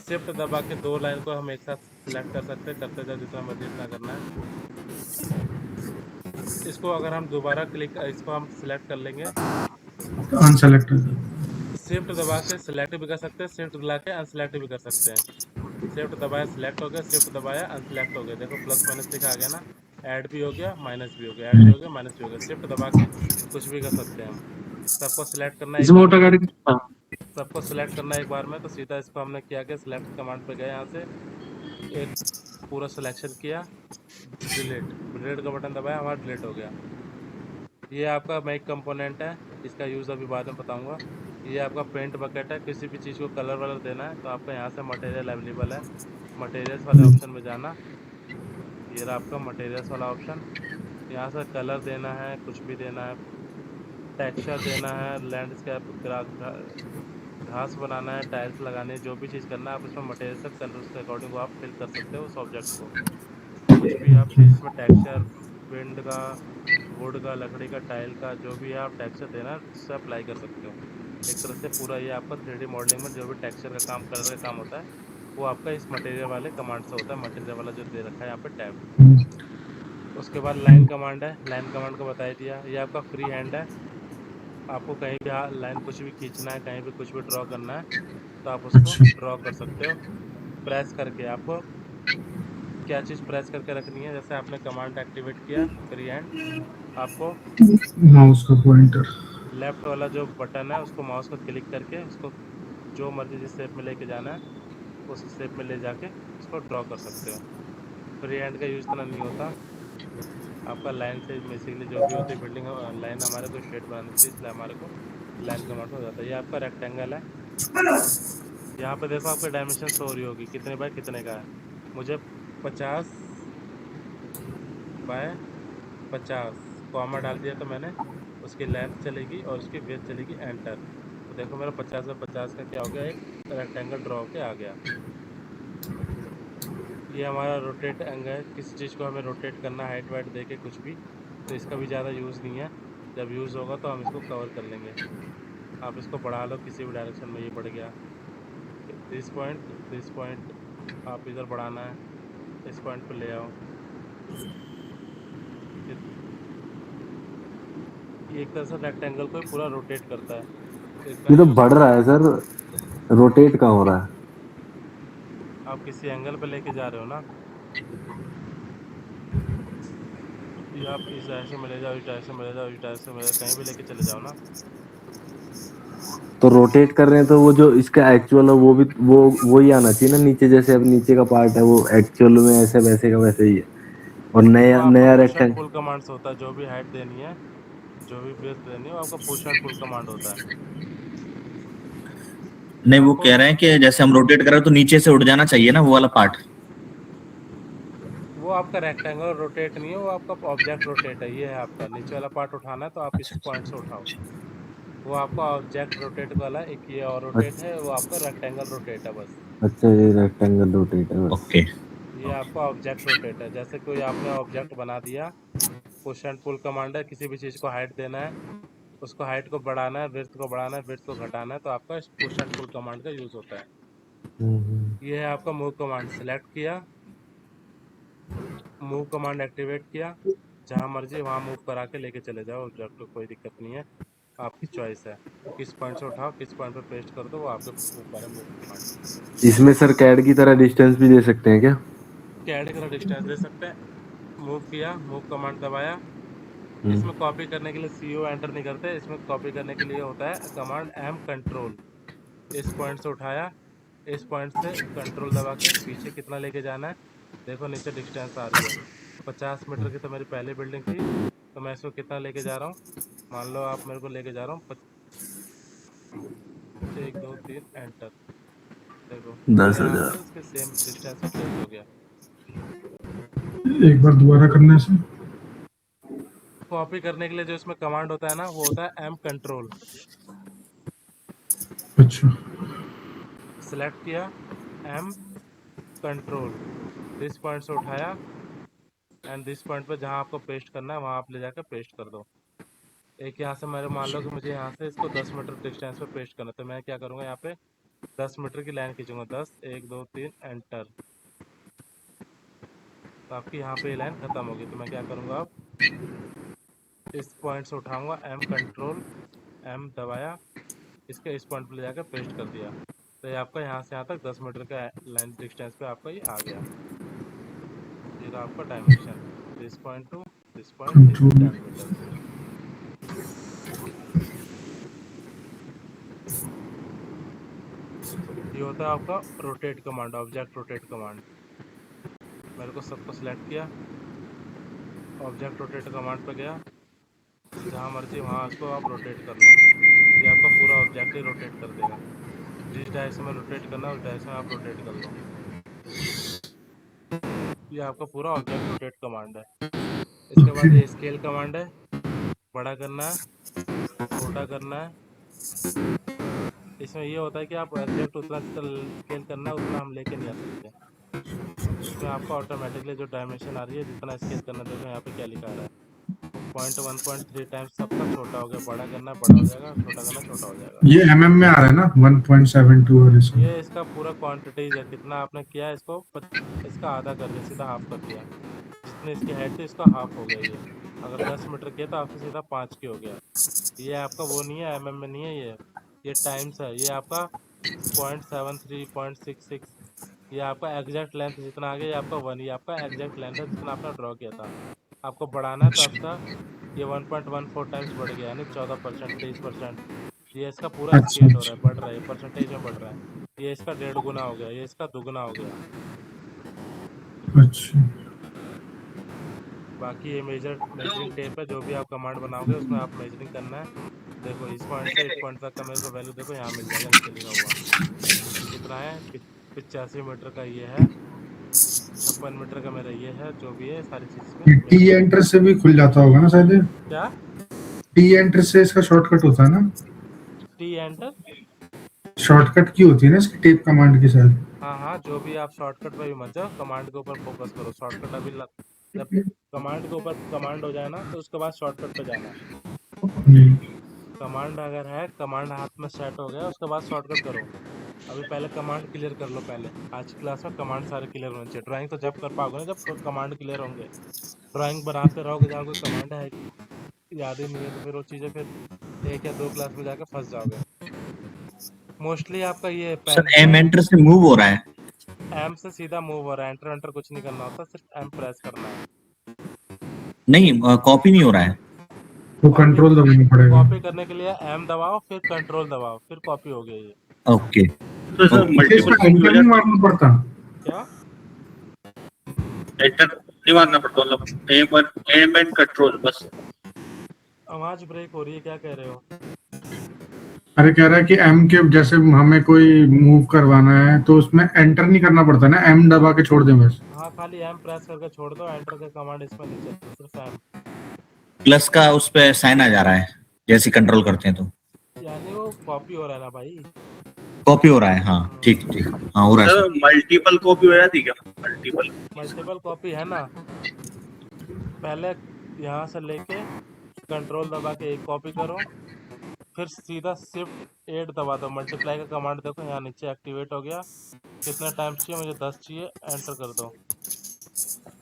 शिफ्ट दबा के 2 लाइन को हम एक साथ सिलेक्ट कर सकते हैं, करते जाओ जितना मर्जी इतना करना है। इसको अगर हम दोबारा इसको हम सिलेक्ट कर लेंगे, अनसेलेक्टेड। शिफ्ट दबा के सिलेक्ट भी कर सकते हैं, शिफ्ट दबा के अनसिलेक्ट भी कर सकते हैं। शिफ्ट दबाया सिलेक्ट हो गया, शिफ्ट दबाया अनसिलेक्ट हो गया। देखो प्लस माइनस लिखा आ गया ना, ऐड भी हो गया माइनस भी हो गया, ऐड भी हो गया माइनस भी हो गया। शिफ्ट दबा के कुछ भी कर सकते हैं हम। सबको सिलेक्ट करना है एक इसमें बार ऑटो में, कैड। सबको सिलेक्ट करना है एक बार में। तो सीधा इसको हमने किया कि सिलेक्ट कमांड पे गए, यहाँ से एक पूरा सिलेक्शन किया, डिलीट डिलीट का बटन दबाया, हमारा डिलीट हो गया। ये आपका मेक कंपोनेंट है, इसका यूज़ अभी बाद में बताऊंगा। ये आपका पेंट बकेट है। किसी भी चीज़ को कलर वलर देना है तो आपका यहाँ से मटेरियल अवेलेबल है, मटेरियल्स वाले ऑप्शन में जाना। ये रहा आपका मटेरियल्स वाला ऑप्शन। यहाँ से कलर देना है, कुछ भी देना है, टेक्सचर देना है, लैंडस्केप, घास बनाना है, टाइल्स लगाने हैं, जो भी चीज़ करना है आप इसमें मटेरियल से कलर के अकॉर्डिंग आप फिल कर सकते हो उस ऑब्जेक्ट को। कुछ भी आप चीज़ इसमें टेक्सचर, विंड का, वुड का, लकड़ी का, टाइल का, जो भी है आप टेक्सचर देना है उससे अप्लाई कर सकते हो। एक तरह से पूरा ये आपका 3D मॉडलिंग में जो भी टेक्सचर का काम, कलर का काम होता है वो आपका इस मटेरियल वाले कमांड से होता है। मटेरियल वाला जो दे रखा है यहाँ पे टैब। उसके बाद लाइन कमांड है, लाइन कमांड को बता दिया। ये आपका फ्री हैंड है, आपको कहीं भी लाइन कुछ भी खींचना है, कहीं भी कुछ भी ड्रॉ करना है तो आप उसको अच्छा। ड्रॉ कर सकते हो। प्रेस करके आपको क्या चीज़ प्रेस करके रखनी है, जैसे आपने कमांड एक्टिवेट किया फ्री हैंड, आपको माउस का पॉइंटर। लेफ्ट वाला जो बटन है उसको माउस को क्लिक करके उसको जो मर्जी जिस शेप में लेके जाना है उस शेप में ले जाके उसको ड्रॉ कर सकते हो। फ्री हैंड का यूज़ इतना नहीं होता, आपका लाइन से बेसिकली जो भी होती है बिल्डिंग लाइन हमारे को स्ट्रेट बनानी होती है, इसलिए हमारे को लाइन कमांड हो जाता है। ये आपका रेक्टेंगल है। यहाँ पे देखो आपके डायमेंशन शो हो रही होगी कितने बाय कितने का है। मुझे 50 बाय 50 कॉमा डाल दिया तो मैंने उसकी लेंथ चलेगी और उसकी विड्थ चलेगी एंटर। तो देखो मेरा 50 बाय 50 का क्या हो गया, एक रेक्टेंगल ड्रॉ के आ गया। ये हमारा रोटेट एंगल है। किसी चीज़ को हमें रोटेट करना हाइट वाइट दे के कुछ भी, तो इसका भी ज़्यादा यूज़ नहीं है। जब यूज़ होगा तो हम इसको कवर कर लेंगे। आप इसको बढ़ा लो किसी भी डायरेक्शन में, ये बढ़ गया। दिस पॉइंट आप इधर बढ़ाना है, इस पॉइंट पे ले आओ। ये एक तरह से रेक्टेंगल को पूरा रोटेट करता है। तो इसका ये तो यूज़ बढ़ रहा है सर, रोटेट कहाँ हो रहा है? आप किसी एंगल पे लेके जा रहे हो ना, ये आप इस डायरेक्शन में ले जाओ, इस डायरेक्शन में ले जाओ, इस डायरेक्शन में ले जाओ, कहीं भी लेके चले जाओ ना। तो रोटेट कर रहे हैं तो वो जो इसका एक्चुअल है वो भी वो ही आना चाहिए ना नीचे, जैसे अब नीचे का पार्ट है वो एक्चुअल में ऐसे वैसे का वैसे ही है, और वो नया आपका नया push and rectangle. Pull commands होता है। जो भी हाइट देनी है, जो भी विड्थ देनी है, वो आपका पुश एंड पुल कमांड होता है। नहीं, वो आपको कह रहे हैं कि जैसे हम रोटेट कर रहे हैं तो नीचे से उठ जाना चाहिए ना वो वाला पार्ट। वो आपका रेक्टेंगल रोटेट नहीं है, वो आपका ऑब्जेक्ट रोटेट है। ये है आपका नीचे वाला पार्ट उठाना है तो आप इस पॉइंट से उठाओ। वो आपका ऑब्जेक्ट रोटेट वाला एक ये और रोटेट है, वो आपका रेक्टेंगल रोटेट है बस। अच्छा, ये रेक्टेंगल रोटेट है बस। ओके। ये आपका ऑब्जेक्ट रोटेट है। जैसे कोई आपने ऑब्जेक्ट बना दिया, पुश एंड पुल कमांड है। किसी भी चीज़ को हाइट देना है, उसको हाइट को बढ़ाना है, विड्थ को बढ़ाना है, विड्थ को घटाना है, तो आपका पुश एंड पुल कमांड का यूज़ होता है। ये है आपका मूव कमांड। सेलेक्ट किया, मूव कमांड एक्टिवेट किया, जहाँ मर्जी वहाँ मूव करा के लेके चले जाओ ऑब्जेक्ट को, कोई दिक्कत नहीं है। आपकी चॉइस है किस पॉइंट से उठाओ, किस पॉइंट पे पेस्ट कर दो, वो आपके ऊपर है मूव कमांड। इसमें सर कैड की तरह डिस्टेंस भी दे सकते हैं क्या? कैड का डिस्टेंस दे सकते हैं। मूव किया, मूव कमांड दबाया। इसमें कॉपी करने के लिए CO एंटर नहीं करते। इसमें कॉपी करने के लिए होता है कमांड M कंट्रोल। इस पॉइंट से उठाया, इस पॉइंट से कंट्रोल दबा के पीछे कितना लेके जाना है। देखो नीचे डिस्टेंस आ रही है 50 मीटर की, तो मेरी पहली बिल्डिंग थी, तो मैं इसको कितना लेके जा रहा हूँ। मान लो आप मेरे को लेके जा रहा हूँ 1 2 3 एंटर। देखो मेरे यहाँ 10,000। से उसके सेम डिस्टेंस पे प्लेस हो गया। एक बार दोबारा करने से। कॉपी करने के लिए जो इसमें कमांड होता है ना, वो होता है M कंट्रोल। अच्छा, सेलेक्ट किया, M कंट्रोल, दिस पॉइंट से उठाया एंड दिस पॉइंट पे जहाँ आपको पेस्ट करना है वहाँ आप ले जाकर पेस्ट कर दो। एक यहाँ से मेरे मान लो कि मुझे यहाँ से इसको 10 मीटर डिस्टेंस पे पेस्ट करना है, तो मैं क्या करूँगा, यहाँ पे 10 मीटर की लाइन खींचूंगा। 10 1 2 3 एंटर। तो आपकी यहाँ पे ये लाइन खत्म होगी। तो मैं क्या करूँगा, अब इस पॉइंट से उठाऊंगा, M कंट्रोल, M दबाया, इसके इस पॉइंट पे ले जाकर पेस्ट कर दिया। तो ये आपका यहाँ से यहाँ तक 10 मीटर का लाइन डिस्टेंस पे आपका ये आ गया। ये रहा आपका dimension, this point to this point is 10 metre. ये होता है आपका rotate command, object rotate command. मेरे को सबको सिलेक्ट किया, ऑब्जेक्ट रोटेट कमांड पे गया, जहाँ मर्जी वहाँ उसको आप रोटेट कर लो। ये आपका पूरा ऑब्जेक्ट ही रोटेट कर देगा। जिस डायरेक्शन में रोटेट करना है उस डायरेक्शन में आप रोटेट कर लो। ये आपका पूरा ऑब्जेक्ट रोटेट कमांड है। इसके बाद ये स्केल कमांड है। बड़ा करना है, छोटा करना है। इसमें ये होता है कि आप एग्जैक्ट उतना स्केल करना है उतना हम लेके नहीं आ सकते। इसमें आपका ऑटोमेटिकली जो डायमेंशन आ रही है जितना स्केल करना, देखो यहाँ पे क्या लिखा रहा है, 1.3 टाइम्स सबका छोटा हो गया। बड़ा करना बड़ा हो जाएगा, छोटा करना छोटा हो जाएगा। ये mm में आ रहा है ना 1.72 और इसमें। ये इसका पूरा क्वांटिटीज है, कितना आपने किया इसको इसका आधा कर दिया, सीधा हाफ कर दिया। जितनी इसकी हाइट थी इसका हाफ हो गया। ये अगर 10 मीटर किया तो आपसे सीधा 5 की हो गया। ये आपका वो नहीं है, mm में नहीं है, ये टाइम्स है। ये आपका 0.73 0.66, ये आपका एग्जैक्ट लेंथ जितना आ गया, ये आपका 1, ये आपका एग्जैक्ट लेंथ है जितना आपने ड्रॉ किया था। आपको बढ़ाना है तो आपका ये 1.14 टाइम्स बढ़ गया, यानी 14%, 23%। ये इसका पूरा अच्छा स्केल हो रहा है, अच्छा बढ़ रहा है, परसेंटेज में बढ़ रहा है। ये इसका 1.5 गुना हो गया, ये इसका 2 गुना हो गया। अच्छा। बाकी ये मेजरिंग टेप है, जो भी आप कमांड बनाओगे उसमें आप मेजरिंग करना है। देखो इस पॉइंट से इस पॉइंट तक का मेरे को वैल्यू देखो यहाँ मिल जाएगा नीचे लिखा हुआ कितना है। 85 मीटर का ये है, 56 मीटर का मेरा ये है, जो भी है सारी चीज में टी एंटर से भी खुल जाता होगा ना शायद? क्या टी एंटर से इसका शॉर्टकट होता है ना? टी एंटर, शॉर्टकट की होती है ना इसकी टेप कमांड की शायद? हाँ हाँ, जो भी आप शॉर्टकट पे भी मत जाओ, कमांड के ऊपर फोकस करो। शॉर्टकट अभी जब कमांड के ऊपर कमांड हो जाए ना तो उसके बाद शॉर्टकट पे जाना है। हम्म, कमांड अगर है, कमांड हाथ में सेट हो गया उसके बाद शॉर्टकट करो। अभी पहले कमांड क्लियर कर लो। पहले आज की क्लास में कमांड सारे क्लियर होने चाहिए। ड्राइंग तो जब कर पाओगे ना जब कमांड क्लियर होंगे। ड्राइंग बनाते रहोगे जहाँ कोई कमांड है याद ही नहीं है तो फिर वो चीज़ें फिर 1 या 2 क्लास में जाके फंस जाओगे। मोस्टली आपका ये सर एम एंटर से मूव हो रहा है। एम से सीधा मूव हो रहा है, एंटर एंटर कुछ नहीं करना होता, सिर्फ एम प्रेस करना है। नहीं कॉपी नहीं हो रहा है। वो कंट्रोल दबाना पड़ेगा। कॉपी करने के लिए एम दबाओ फिर कंट्रोल दबाओ फिर कॉपी हो गया ये। ओके तो सर इसमें मल्टीपल एंटर नहीं मारना पड़ता? क्या एंटर नहीं मारना पड़ता, मतलब एम एंड कंट्रोल बस। आवाज ब्रेक हो रही है, क्या कह रहे हो? अरे कह रहा है कि एम के जैसे हमें कोई मूव करवाना है तो उसमें एंटर नहीं करना पड़ता ना, एम दबा के छोड़ दें बस? हाँ, खाली एम प्रेस करके छोड़ दो, एंटर का कमांड इसमें नहीं चलता, सिर्फ एम। प्लस का उस पे साइन आ जा रहा है जैसे कंट्रोल करते हैं तो। यानी वो कॉपी हो रहा है ना भाई। कॉपी हो रहा है, हाँ ठीक ठीक, हाँ हो रहा है सर सर। मल्टीपल कॉपी हो जाती क्या? मल्टीपल मल्टीपल कॉपी है ना, पहले यहाँ से लेके कंट्रोल दबा के एक कॉपी करो, फिर सीधा शिफ्ट 8 दबा दो। मल्टीप्लाई का कमांड देखो यहाँ नीचे एक्टिवेट हो गया। कितना टाइम चाहिए? मुझे 10 चाहिए, एंटर कर दो।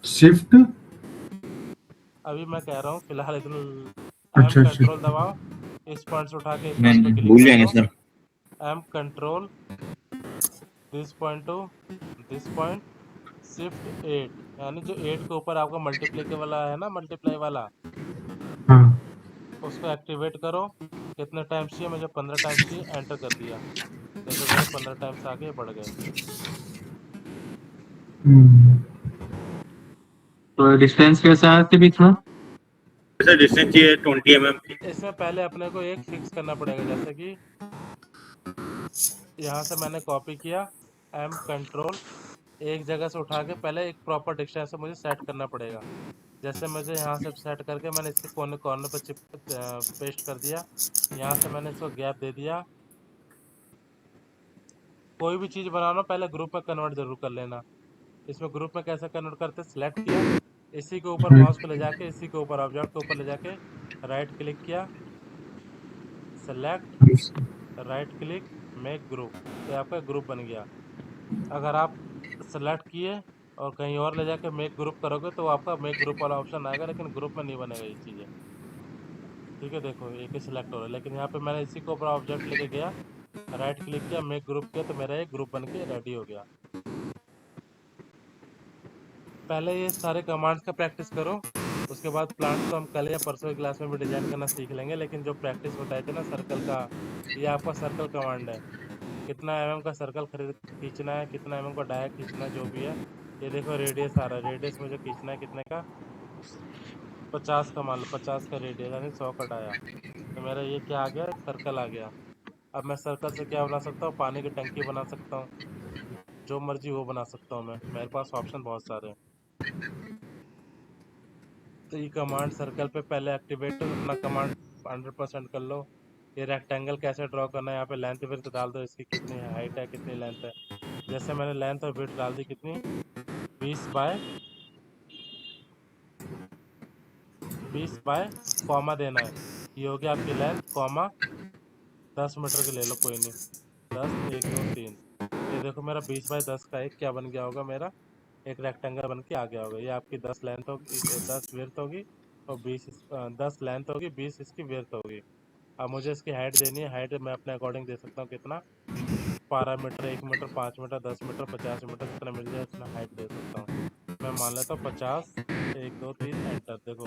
शिफ्ट? अभी मैं कह रहा हूँ फिलहाल इतना। एम अच्छा अच्छा। कंट्रोल दबाओ, इस पॉइंट से उठा के इस मैं पॉइंट पे क्लिक भूल कर जाएंगे दो। Sir. M control this point to this point, shift 8, यानी जो 8 के ऊपर आपका मल्टीप्लाई के वाला है ना, मल्टीप्लाई वाला, हाँ। उसको एक्टिवेट करो। कितने टाइम चाहिए? मुझे 15 टाइम चाहिए, एंटर कर दिया। देखो मेरे 15 टाइम से आगे बढ़ गए। हम्म, तो डिस्टेंस कैसे आया थे बीच में? सर डिस्टेंस चाहिए 20 mm की। इसमें पहले अपने को एक फिक्स करना पड़ेगा, जैसे कि यहाँ से मैंने कॉपी किया, एम कंट्रोल एक जगह से उठा के पहले एक प्रॉपर डिस्टेंस से मुझे सेट करना पड़ेगा। जैसे मुझे यहाँ से सेट करके मैंने इसके कोने कॉर्नर पर पेस्ट कर दिया। यहाँ से मैंने इसको गैप दे दिया। कोई भी चीज़ बनाना पहले ग्रुप में कन्वर्ट जरूर कर लेना। इसमें ग्रुप में कैसे कन्वर्ट करते? सिलेक्ट किया, इसी के ऊपर माउस को ले जाके इसी के ऊपर ऑब्जेक्ट के ऊपर ले जाके राइट क्लिक किया, select, right click, make group, तो आपका ग्रुप बन गया। अगर आप सेलेक्ट किए और कहीं और ले जाके मेक ग्रुप करोगे तो आपका मेक ग्रुप वाला ऑप्शन आएगा, लेकिन ग्रुप में नहीं बनेगा ये चीज़ें। ठीक है, देखो एक ही सिलेक्ट हो रहा है, लेकिन यहाँ पे मैंने इसी के ऊपर ऑब्जेक्ट लेके गया, राइट क्लिक किया, मेक ग्रुप किया, तो मेरा एक ग्रुप बन के रेडी हो गया। पहले ये सारे कमांड्स का प्रैक्टिस करो, उसके बाद प्लांट तो हम कल या परसों की क्लास में भी डिजाइन करना सीख लेंगे। लेकिन जो प्रैक्टिस बताए थे ना सर्कल का, ये आपका सर्कल कमांड है। कितना mm का सर्कल खींचना है, कितना mm का डाया खींचना है, जो भी है। ये देखो रेडियस आ रहा है, रेडियस मुझे खींचना है कितने का? 50 का, मान लो 50 का रेडियस यानी 100 का डाया। तो मेरा ये क्या आ गया? एक सर्कल आ गया। अब मैं सर्कल से क्या बना सकता हूँ? पानी की टंकी बना सकता हूँ, जो मर्जी वो बना सकता हूँ मैं, मेरे पास ऑप्शन बहुत सारे हैं। तो ये कमांड सर्कल पे पहले एक्टिवेट अपना कमांड 100% कर लो। ये रेक्टेंगल कैसे ड्रॉ करना है, यहाँ पे लेंथ विड्थ डाल दो, इसकी कितनी हाइट है कितनी लेंथ है। जैसे मैंने लेंथ और विड्थ डाल दी, कितनी? 20 बाय कॉमा देना है। ये हो गया आपकी लेंथ, कॉमा 10 मीटर की ले लो, कोई नहीं, 10 1 2 3। ये देखो मेरा 20 बाय 10 का एक क्या बन गया होगा? मेरा एक रेक्टेंगल बन के आ गया होगा। ये आपकी 10 लेंथ होगी, 10 विड्थ होगी और 10 लेंथ होगी, 20 इसकी विड्थ होगी। अब मुझे इसकी हाइट देनी है। हाइट मैं अपने अकॉर्डिंग दे सकता हूँ, कितना? 12 metre, 1 metre, 5 metre, 10 metre, 50 metre, जितना मिल जाए उतना हाइट दे सकता हूँ। मैं मान लेता हूँ 50, 1 2 3 एंटर। देखो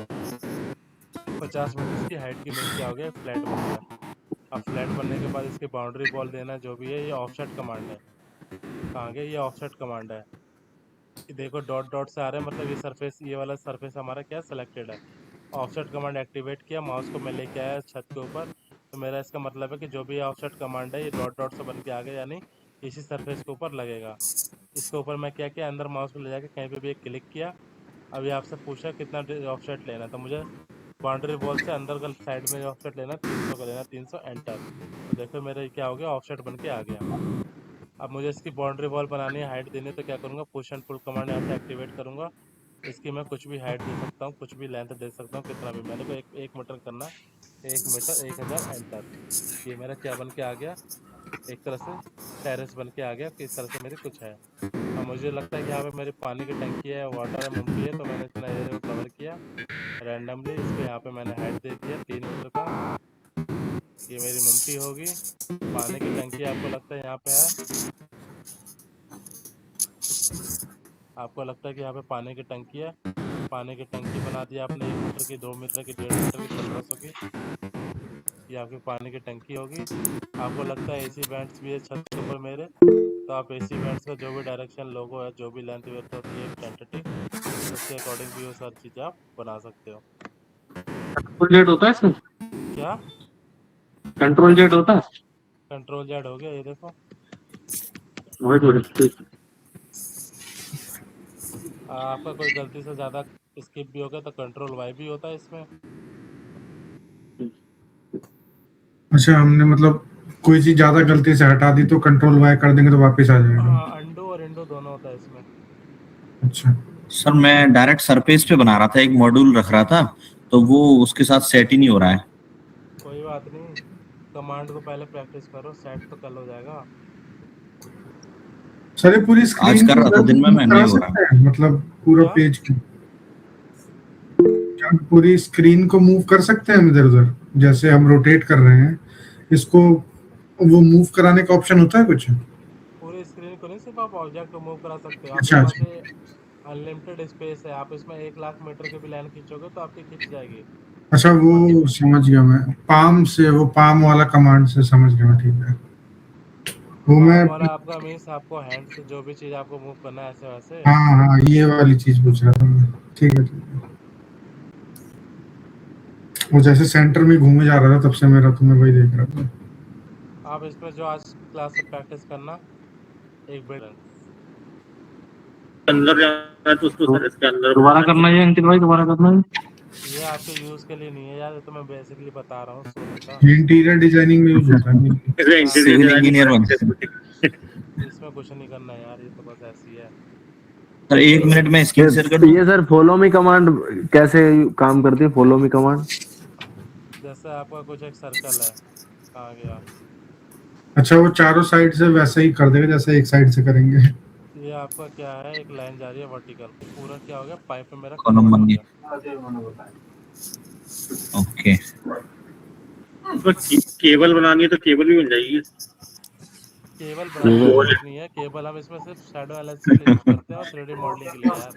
50 मीटर इसकी हाइट की मेरी क्या हो गया? फ्लैट बन गया। अब फ्लैट बनने के बाद इसकी बाउंड्री बॉल देना, जो भी है। ये ऑफसेट कमांड है। कहाँ गया? ये ऑफसेट कमांड है। देखो डॉट डॉट से आ रहे हैं, मतलब ये सरफेस, ये वाला सरफेस हमारा क्या सिलेक्टेड है। ऑफसेट कमांड एक्टिवेट किया, माउस को मैं लेके आया छत के ऊपर, तो मेरा इसका मतलब है कि जो भी ऑफसेट कमांड है ये डॉट डॉट से बन के आ गया, यानी इसी सरफेस के ऊपर लगेगा। इसके ऊपर मैं क्या किया, अंदर माउस को ले जाके कहीं पे भी एक क्लिक किया। अभी आपसे पूछा कितना ऑफसेट लेना, तो मुझे बाउंड्री वॉल से अंदर का साइड में ऑफसेट लेना 300 का लेना, 300 एंटर। तो देखो मेरा ये क्या हो गया, ऑफसेट बन के आ गया। अब मुझे इसकी बाउंड्री वॉल बनानी है, हाइट देनी है, तो क्या करूँगा, पुश एंड पुल कमांड यहाँ से एक्टिवेट करूँगा। इसकी मैं कुछ भी हाइट दे सकता हूँ, कुछ भी लेंथ दे सकता हूँ, कितना भी। मेरे को एक मीटर करना है, 1 मीटर 1000 एंटर। ये मेरा क्या बन के आ गया, एक तरह से टेरेस बन के आ गया कि इस तरह से मेरी कुछ है। अब मुझे लगता है कि यहाँ पे मेरी पानी की टंकी है, वाटर है, मम्मी है, तो मैंने इतना एरिया को कवर किया रैंडमली। इसको यहाँ पे मैंने हाइट दे दिया 3 मीटर का। ये मेरी मम्मी होगी। पानी की टंकी आपको लगता है यहाँ पे है, आपको लगता है कि यहाँ पे पानी की टंकी है। पानी की टंकी बना दिया आपने 1 मीटर की, 2 मीटर की, 1.5 मीटर की, 1500 की। ये आपकी पानी की टंकी होगी। आपको लगता है एसी वेंट्स भी है छत के ऊपर मेरे, तो आप एसी वेंट्स का जो भी डायरेक्शन लोगो है, जो भी लेंथ वेथ होती है टेंटेटिव, उसके अकॉर्डिंग भी वो सारी चीज़ें आप बना सकते हो। कंट्रोल जेट होता है इसमें? क्या कंट्रोल जेट होता है? कंट्रोल जेड हो गया, ये देखो। वही तो ठीक। आपका कोई गलती से ज़्यादा स्किप भी हो गया तो कंट्रोल वाई भी होता है इसमें। अच्छा, हमने मतलब कोई चीज ज्यादा गलती से हटा दी तो कंट्रोल वाई कर देंगे तो वापस आ जाएगा। हाँ, अंडो और इंडो दोनों होता है इसमें। अच्छा, सर मैं डायरेक्ट सरफेस पे बना रहा था, एक मॉड्यूल रख रहा था, तो वो उसके साथ सेट ही नहीं हो रहा है। कोई बात नहीं, कमांड को पहले प्रैक्टिस करो, सेट तो कल हो जाएगा। सर ये पूरी आज स्क्रीन कर रहा था दिन में, मैं नहीं करा हो रहा। सकते हैं, मतलब पूरा क्या? पेज की क्या पूरी स्क्रीन को मूव कर सकते हैं हम इधर उधर, जैसे हम रोटेट कर रहे हैं इसको, वो मूव कराने का ऑप्शन होता है कुछ? पूरी स्क्रीन को नहीं, सिर्फ आप ऑब्जेक्ट को मूव करा सकते हो। आपके अच्छा पास अच्छा ये अनलिमिटेड स्पेस है, आप इसमें 1 लाख मीटर की भी लाइन खींचोगे तो आपकी खींच जाएगी। अच्छा, बाकी वो समझ गया मैं, पाम से, वो पाम वाला कमांड से समझ गया मैं, ठीक है। वो मैं, पाम वाला आपका मीन्स आपको हैंड से जो भी चीज़ आपको मूव करना है ऐसे वैसे। हाँ हाँ, ये वाली चीज पूछ रहा था मैं, ठीक है ठीक है। वो जैसे सेंटर में घूमे जा रहा था तब से मेरा, तो मैं वही देख रहा था। आप इसमें जो आज क्लास में प्रैक्टिस करना, एक बेड अंदर जाना है तो उसको सर इसके अंदर दोबारा बनाना करना है अंकित भाई, दोबारा करना है। ये आपके यूज़ के लिए नहीं है यार, ये तो मैं बेसिकली बता रहा हूँ सोलर का। ये इंटीरियर डिजाइनिंग में यूज होता है। इसे इंटीरियर सिविल डिजाइनिंग इंजीनियर करना बन। है। इसमें कुछ नहीं करना है यार, ये तो बस ऐसी है। सर 1 मिनट में स्क्रीन शेयर कर दूं? ये सर फॉलो मी कमांड कैसे काम करती है? फॉलो मी कमांड जैसे आपका कुछ एक सर्कल है, कहाँ गया, अच्छा, वो चारों साइड से वैसे ही कर देगा जैसे एक साइड से करेंगे। ये आपका क्या है, एक लाइन जा रही है वर्टिकल, पूरा क्या हो गया, पाइप में मेरा कॉलम कन्वर्ट बन हो गया। गया। ओके। उसको केबल बनानी है तो केबल भी बन जाएगी। केबल बनाने की जरूरत नहीं है, केबल हम इसमें सिर्फ शैडो एनालिसिस के लिए यूज करते हैं और 3D मॉडलिंग के लिए यार।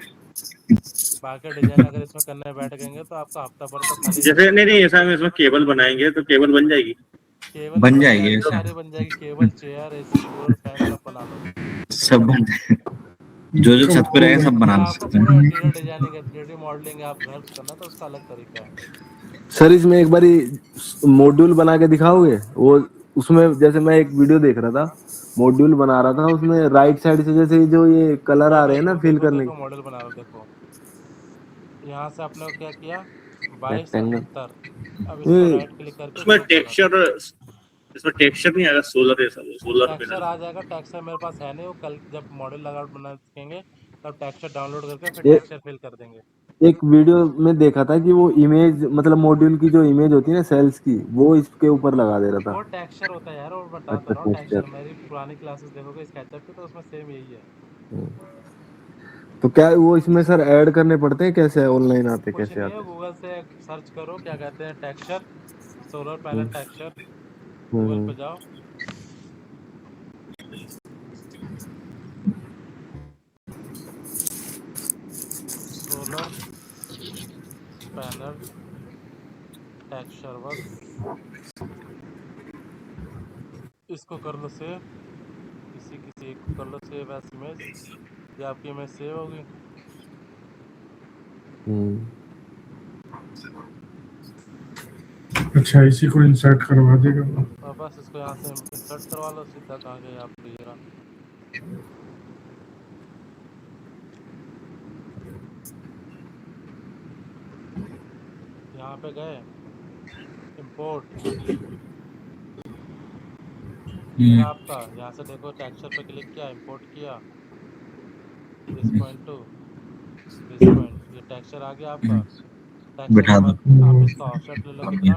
बाकी डिजाइन अगर इसमें करने बैठ गएंगे तो आपका हफ्ता भर तो खाली जैसे नहीं नहीं, ऐसा हम इसमें केबल बनाएंगे तो केबल बन जाएगी। केबल तो बन बन जाएगी जाएगी, ऐसे, सारी बन जाएगी, cable, chair, AC, cooler, fan सब बना लो। सब बन जाएगी। जो जो छत पे रहे सब बना ये ले आपका सकते पूरा हैं। इंटीरियर डिजाइनिंग है, 3D मॉडलिंग है, आप घर करना तो उसका अलग तरीका है। सर इसमें एक बारी मॉड्यूल बना के दिखाओगे? वो उसमें जैसे मैं एक वीडियो देख रहा था, मॉड्यूल बना रहा था, उसमें राइट साइड से जैसे जो ये कलर आ रहे हैं ना फिल देखो करने देखो मॉडल बना रहा हूँ, देखो यहाँ से आपने क्या किया, के 2270। अब इस पर रेक्टेंगल। राइट क्लिक करके इसमें ग्रुप बना दो। टेक्सचर, इसमें टेक्सचर नहीं आएगा, सोलर है सब, सोलर टेक्सचर पैनल। आ जाएगा, टेक्सचर मेरे पास है नहीं, वो कल जब मॉडल लगा बना सकेंगे तब टेक्सचर डाउनलोड करके फिर टेक्सचर फिल कर देंगे। एक वीडियो में देखा था कि वो इमेज, मतलब मॉड्यूल की जो इमेज होती है ना सेल्स की, वो इसके ऊपर लगा दे रहा वो था। टेक्सचर होता है यार, और बता तो अच्छा, रहा हूँ टेक्सचर, टेक्सचर। मेरी पुरानी क्लासेस देखोगे स्केचअप की तो उसमें सेम यही है। तो क्या वो इसमें सर ऐड करने पड़ते हैं? कैसे ऑनलाइन आते, कुछ कैसे नहीं है, आते? गूगल से सर्च करो क्या कहते हैं टेक्सचर, सोलर पैनल हम्म, टेक्सचर, गूगल हम्म, पे जाओ। सोलर पैनल टेक्सचर, बस इसको कर लो सेव, किसी एक को कर लो सेव एज इमेज। ये आपकी इमेज सेव होगी। अच्छा, इसी को इंसर्ट करवा देगा वो। और बस इसको यहाँ से इंसर्ट करवा लो, सीधा कहाँ गए आप, ये रहा। यहाँ पे गए इंपोर्ट, ये रहा आपका। यहाँ से देखो टेक्सचर पे क्लिक किया, इंपोर्ट किया, this point to this point, ये टेक्सचर आ गया आपका। टेक्सचर बिठा के दो। बाद आप इसका ऑफसेट ले लो, कितना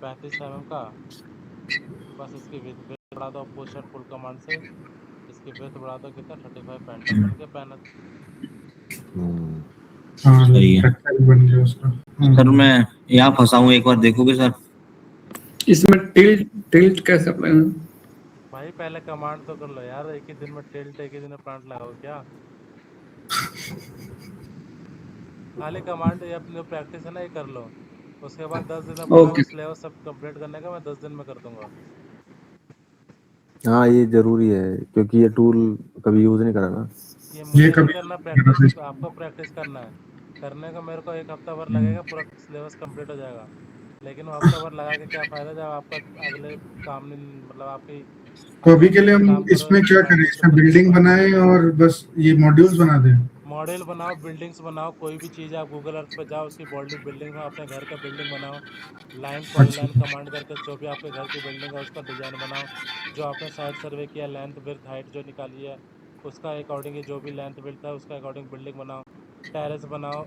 35 mm का। बस इसकी विड्थ बढ़ा दो पुश एंड पुल कमांड से, इसकी विड्थ बढ़ा दो कितना 35 पैंटम बन के पैनल। हाँ, सही है। टेक्सचर बन गया उसका। सर मैं यहाँ फंसा हूँ, एक बार देखोगे सर? इसमें टिल्ट टिल्ट कैसे अप्लाई? भाई पहले कमांड तो कर लो यार, एक ही दिन में टिल्ट, एक ही दिन में प्लांट लगाओ क्या? खाली कमांड ये अपनी प्रैक्टिस है ना, ये कर लो। उसके बाद 10 दिन में पूरा ओके। सिलेबस सब कंप्लीट करने का मैं 10 दिन में कर दूंगा। हाँ ये जरूरी है क्योंकि ये टूल कभी यूज नहीं करा ना। ये मुझे ये नहीं कभी करना, प्रैक्टिस आपको प्रैक्टिस करना है। करने का मेरे को 1 हफ्ता भर लगेगा, पूरा सिलेबस कंप्लीट हो जाएगा। लेकिन वो हफ्ता भर लगा के क्या फायदा जब आपका अगले काम नहीं, मतलब आपकी तो अभी के लिए हम इसमें क्या करें? इसमें बिल्डिंग बनाए और बस ये मॉड्यूल्स बना दें? मॉडल बनाओ, बिल्डिंग्स बनाओ, कोई भी चीज़ आप गूगल अर्थ पे जाओ, उसकी बॉडी बिल्डिंग में अपने घर का बिल्डिंग बनाओ। लाइन पॉलीलाइन अच्छा। कमांड करके जो भी आपके घर की बिल्डिंग है उसका डिज़ाइन बनाओ। जो आपने साइड सर्वे किया, लेंथ विड्थ हाइट जो निकाली है उसका अकॉर्डिंग, जो भी लेंथ विड्थ है उसका अकॉर्डिंग बिल्डिंग बनाओ। टेरेस बनाओ,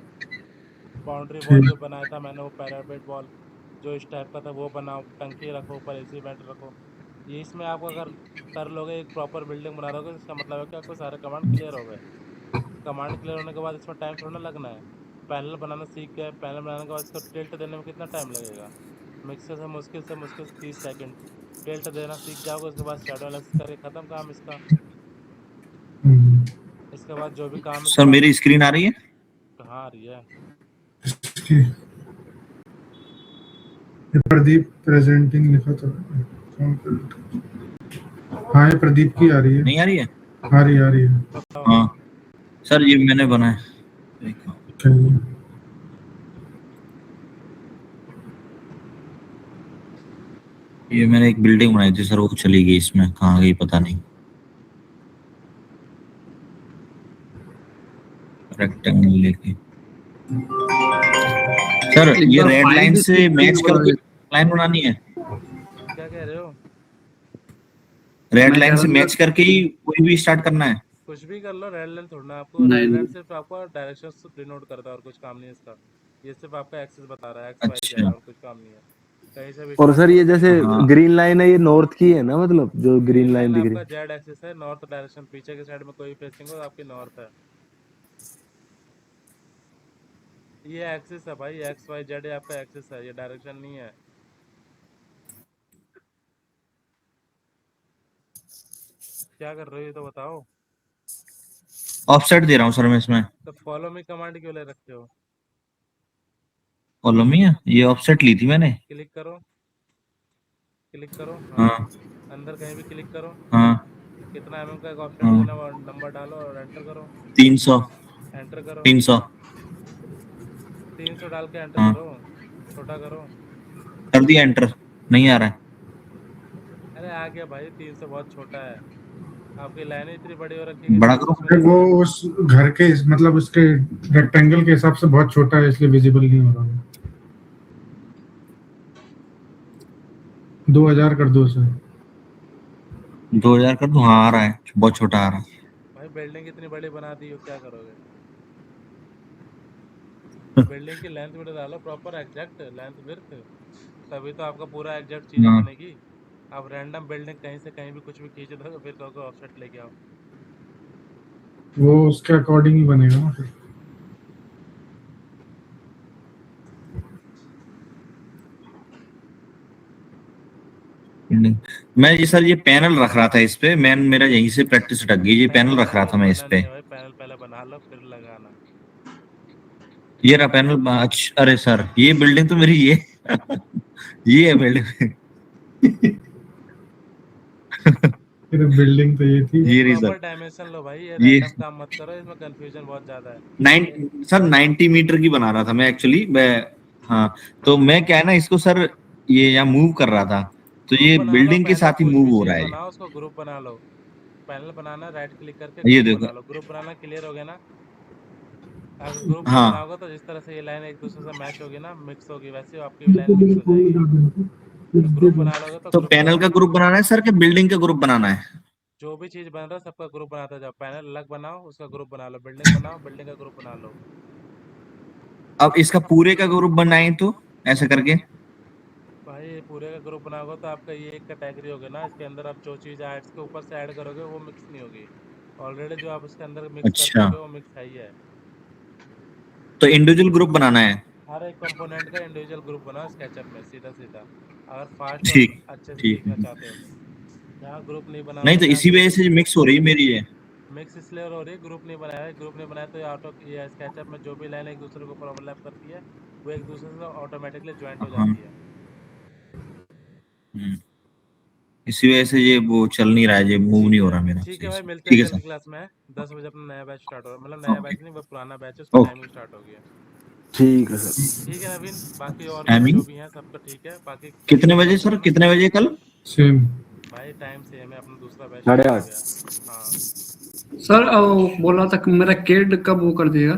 बाउंड्री वॉल ठीक। जो बनाया था मैंने वो पैरापेट वॉल जो इस टाइप का था वो बनाओ। टंकी रखो, ऊपर एसी वेंट रखो। ये इसमें आप अगर कर लोगे, एक प्रॉपर बिल्डिंग बना लोगे, इसका मतलब है कि आपको सारे कमांड क्लियर हो गए। कमांड क्लियर होने के बाद इसमें टाइम थोड़ा ना लगना है। पैनल बनाना सीख गए, पैनल बनाने के बाद इसको टिल्ट देने में कितना टाइम लगेगा? मिक्सर से मुश्किल 30 सेकंड। टिल्ट देना सीख जाओगे, उसके बाद शेडो एनालिसिस करके ख़त्म काम इसका। हम्म। इसके बाद जो भी काम सर इसका मेरी स्क्रीन आ रही है? कहाँ आ रही है? इसकी- ये प्रदीप प्रेजेंटिंग लिखा था। हाँ, ये प्रदीप की आ रही है। नहीं आ रही है? आ रही आ रही है। बताओ। हाँ सर ये मैंने बनाया। चलिए। ये मैंने एक बिल्डिंग बनाई थी सर, वो चली गई, इसमें कहाँ गई पता नहीं। रेक्टेंगल लेके सर एक ये बार रेड फाइल लाइन भी से मैच बना करके दे। लाइन बनानी है। क्या कह रहे हो? रेड मैं लाइन कह से रहा मैच करके ही कोई भी स्टार्ट करना है। कुछ भी कर लो, रेड लाइन थोड़ा आपको, रेड लाइन नहीं सिर्फ आपको डायरेक्शन डिनोट करता है और कुछ काम नहीं है इसका। ये सिर्फ आपका एक्सेस बता रहा है, एक्स वाई जेड, अच्छा और कुछ काम नहीं है। कहीं से भी और स्टार्ट सर ये करो। जैसे हाँ ग्रीन लाइन है ये नॉर्थ की है ना, मतलब जो ग्रीन लाइन दिख रही आपका है। जेड एक्सिस है, नॉर्थ डायरेक्शन। पीछे के साइड में कोई फेसिंग हो आपकी नॉर्थ है। ये एक्सिस है भाई, एक्स वाई जेड आपका एक्सिस है, ये डायरेक्शन नहीं है। क्या कर रहे हो ये तो बताओ। ऑफसेट दे रहा हूँ सर मैं इसमें। तो फॉलो मी कमांड क्यों ले रखते हो? कॉलम ही है, ये ऑफसेट ली थी मैंने। क्लिक करो, क्लिक करो, हाँ। हाँ अंदर कहीं भी क्लिक करो। हाँ कितना mm का एक ऑप्शन हाँ देना, वो नंबर डालो और एंटर करो। 300 एंटर करो। 300 300 डाल के एंटर हाँ करो, छोटा करो। कर दिया एंटर, नहीं आ रहा है। अरे आ गया भाई, 300 बहुत छोटा है। आपकी लाइनें इतनी बड़ी हो रखी है बड़ा कि करो। उसमें वो उस घर के मतलब उसके रेक्टेंगल के हिसाब से बहुत छोटा है, इसलिए विजिबल नहीं हो रहा। 2000 कर दो सर। 2000 कर दूं? हाँ आ रहा है, बहुत छोटा आ रहा है। भाई बिल्डिंग इतनी बड़ी बना दी हो, क्या करोगे? बिल्डिंग की लेंथ विड्थ डालो, प्रॉपर एग्जैक्ट लेंथ विड्थ, तभी तो आपका पूरा एग्जैक्ट चीजें हाँ बनेगी। आप रैंडम बिल्डिंग कहीं से कहीं भी कुछ भी खींच दो, फिर कहोगे ऑफसेट लेके आओ। वो उसके अकॉर्डिंग ही बनेगा ना फिर। मैं ये सर ये पैनल रख रहा था इस पे, मैं मेरा यहीं से प्रैक्टिस अटक गई। ये पैनल रख रहा था मैं इस बनना पे। नहीं है भाई, पैनल पहले बना लो फिर लगाना। ये रहा पैनल। अच्छा अरे सर ये बिल्डिंग तो मेरी ये है बिल्डिंग। फिर बिल्डिंग तो ये थी। ये रही प्रॉपर सर। डायमेंशन लो भाई, ये ये रैंडम काम मत करो, इसमें कंफ्यूजन बहुत ज्यादा है। 90 मीटर की बना रहा था मैं एक्चुअली। मैं हाँ, तो मैं क्या है ना इसको सर ये यहाँ मूव कर रहा था, तो ग्रुप ये बना लो, बिल्डिंग के पहले साथ ही कोई मूव भी हो चीज रहा है। बनाओ उसको ग्रुप बना लो। पैनल बनाना, राइट क्लिक करके ये ग्रुप देखो। बना लो। ग्रुप बनाना क्लियर हो गया ना? अगर ग्रुप नहीं हाँ, बनाओगे तो जिस तरह से ये लाइन एक दूसरे से मैच होगी ना, मिक्स होगी, वैसे ही आपकी लाइन मिक्स हो जाएगी। तो ग्रुप बना लोगे तो तो ग्रुप पैनल का ग्रुप बनाना है सर कि बिल्डिंग का ग्रुप बनाना है? जो भी चीज बन रहा है सबका ग्रुप बनाता जाओ। पैनल अलग बनाओ, उसका ग्रुप बना लो। बिल्डिंग बनाओ, बिल्डिंग का ग्रुप बना लो। अब इसका पूरे का ग्रुप बनाए तो ऐसे करके? भाई ये पूरे का ग्रुप बनाओगे तो आपका ये एक कैटेगरी होगी ना, इसके अंदर आप जो चीज ऐड के ऊपर से ऐड करोगे वो मिक्स नहीं होगी। ऑलरेडी जो आप इसके अंदर मिक्स कर अच्छा, चुके हो वो मिक्स है ही है। तो इंडिविजुअल ग्रुप बनाना है। हर एक कंपोनेंट का इंडिविजुअल ग्रुप बनाओ स्केचअप में, सीधा सीधा, अगर फास्ट और ठीक, अच्छे से ठीक सीखना है। चाहते हो तो। जहाँ ग्रुप नहीं नहीं बनाओगे, तो जहाँ इसी वजह ग्रुप से मिक्स हो रही है मेरी ये। मिक्स इसलिए हो रही है, ग्रुप नहीं बनाया है। ग्रुप नहीं बनाया तो ये ऑटो, ये स्केचअप में जो भी लाइन एक दूसरे के ऊपर ओवरलैप करती है वो एक दूसरे से ऑटोमेटिकली ज्वाइंट हो हाँ। जाती है। हम्म, इसी वजह से ये वो चल नहीं रहा है, ये मूव नहीं हो रहा मेरा ठीक है सही भाई, से। मिलते हैं ठीक है कल की सर। क्लास में। 10 बजे अपना नया बैच स्टार्ट हो रहा है, मतलब नया ओके, बैच नहीं, वो पुराना बैच है, उसकी ओके। टाइमिंग स्टार्ट हो गई है। ठीक है सर। ठीक है नवीन, बाकी और आई लोग मीन जो भी हैं सबका ठीक है, बाकी कल कितने बजे कंफर्म सर, करो ना। कितने बजे कल? सेम। भाई टाइम सेम है, अपना दूसरा बैच स्टार्ट हो 8:30। गया। हाँ सर बोला था कि मेरा केड कब वो कर दिएगा?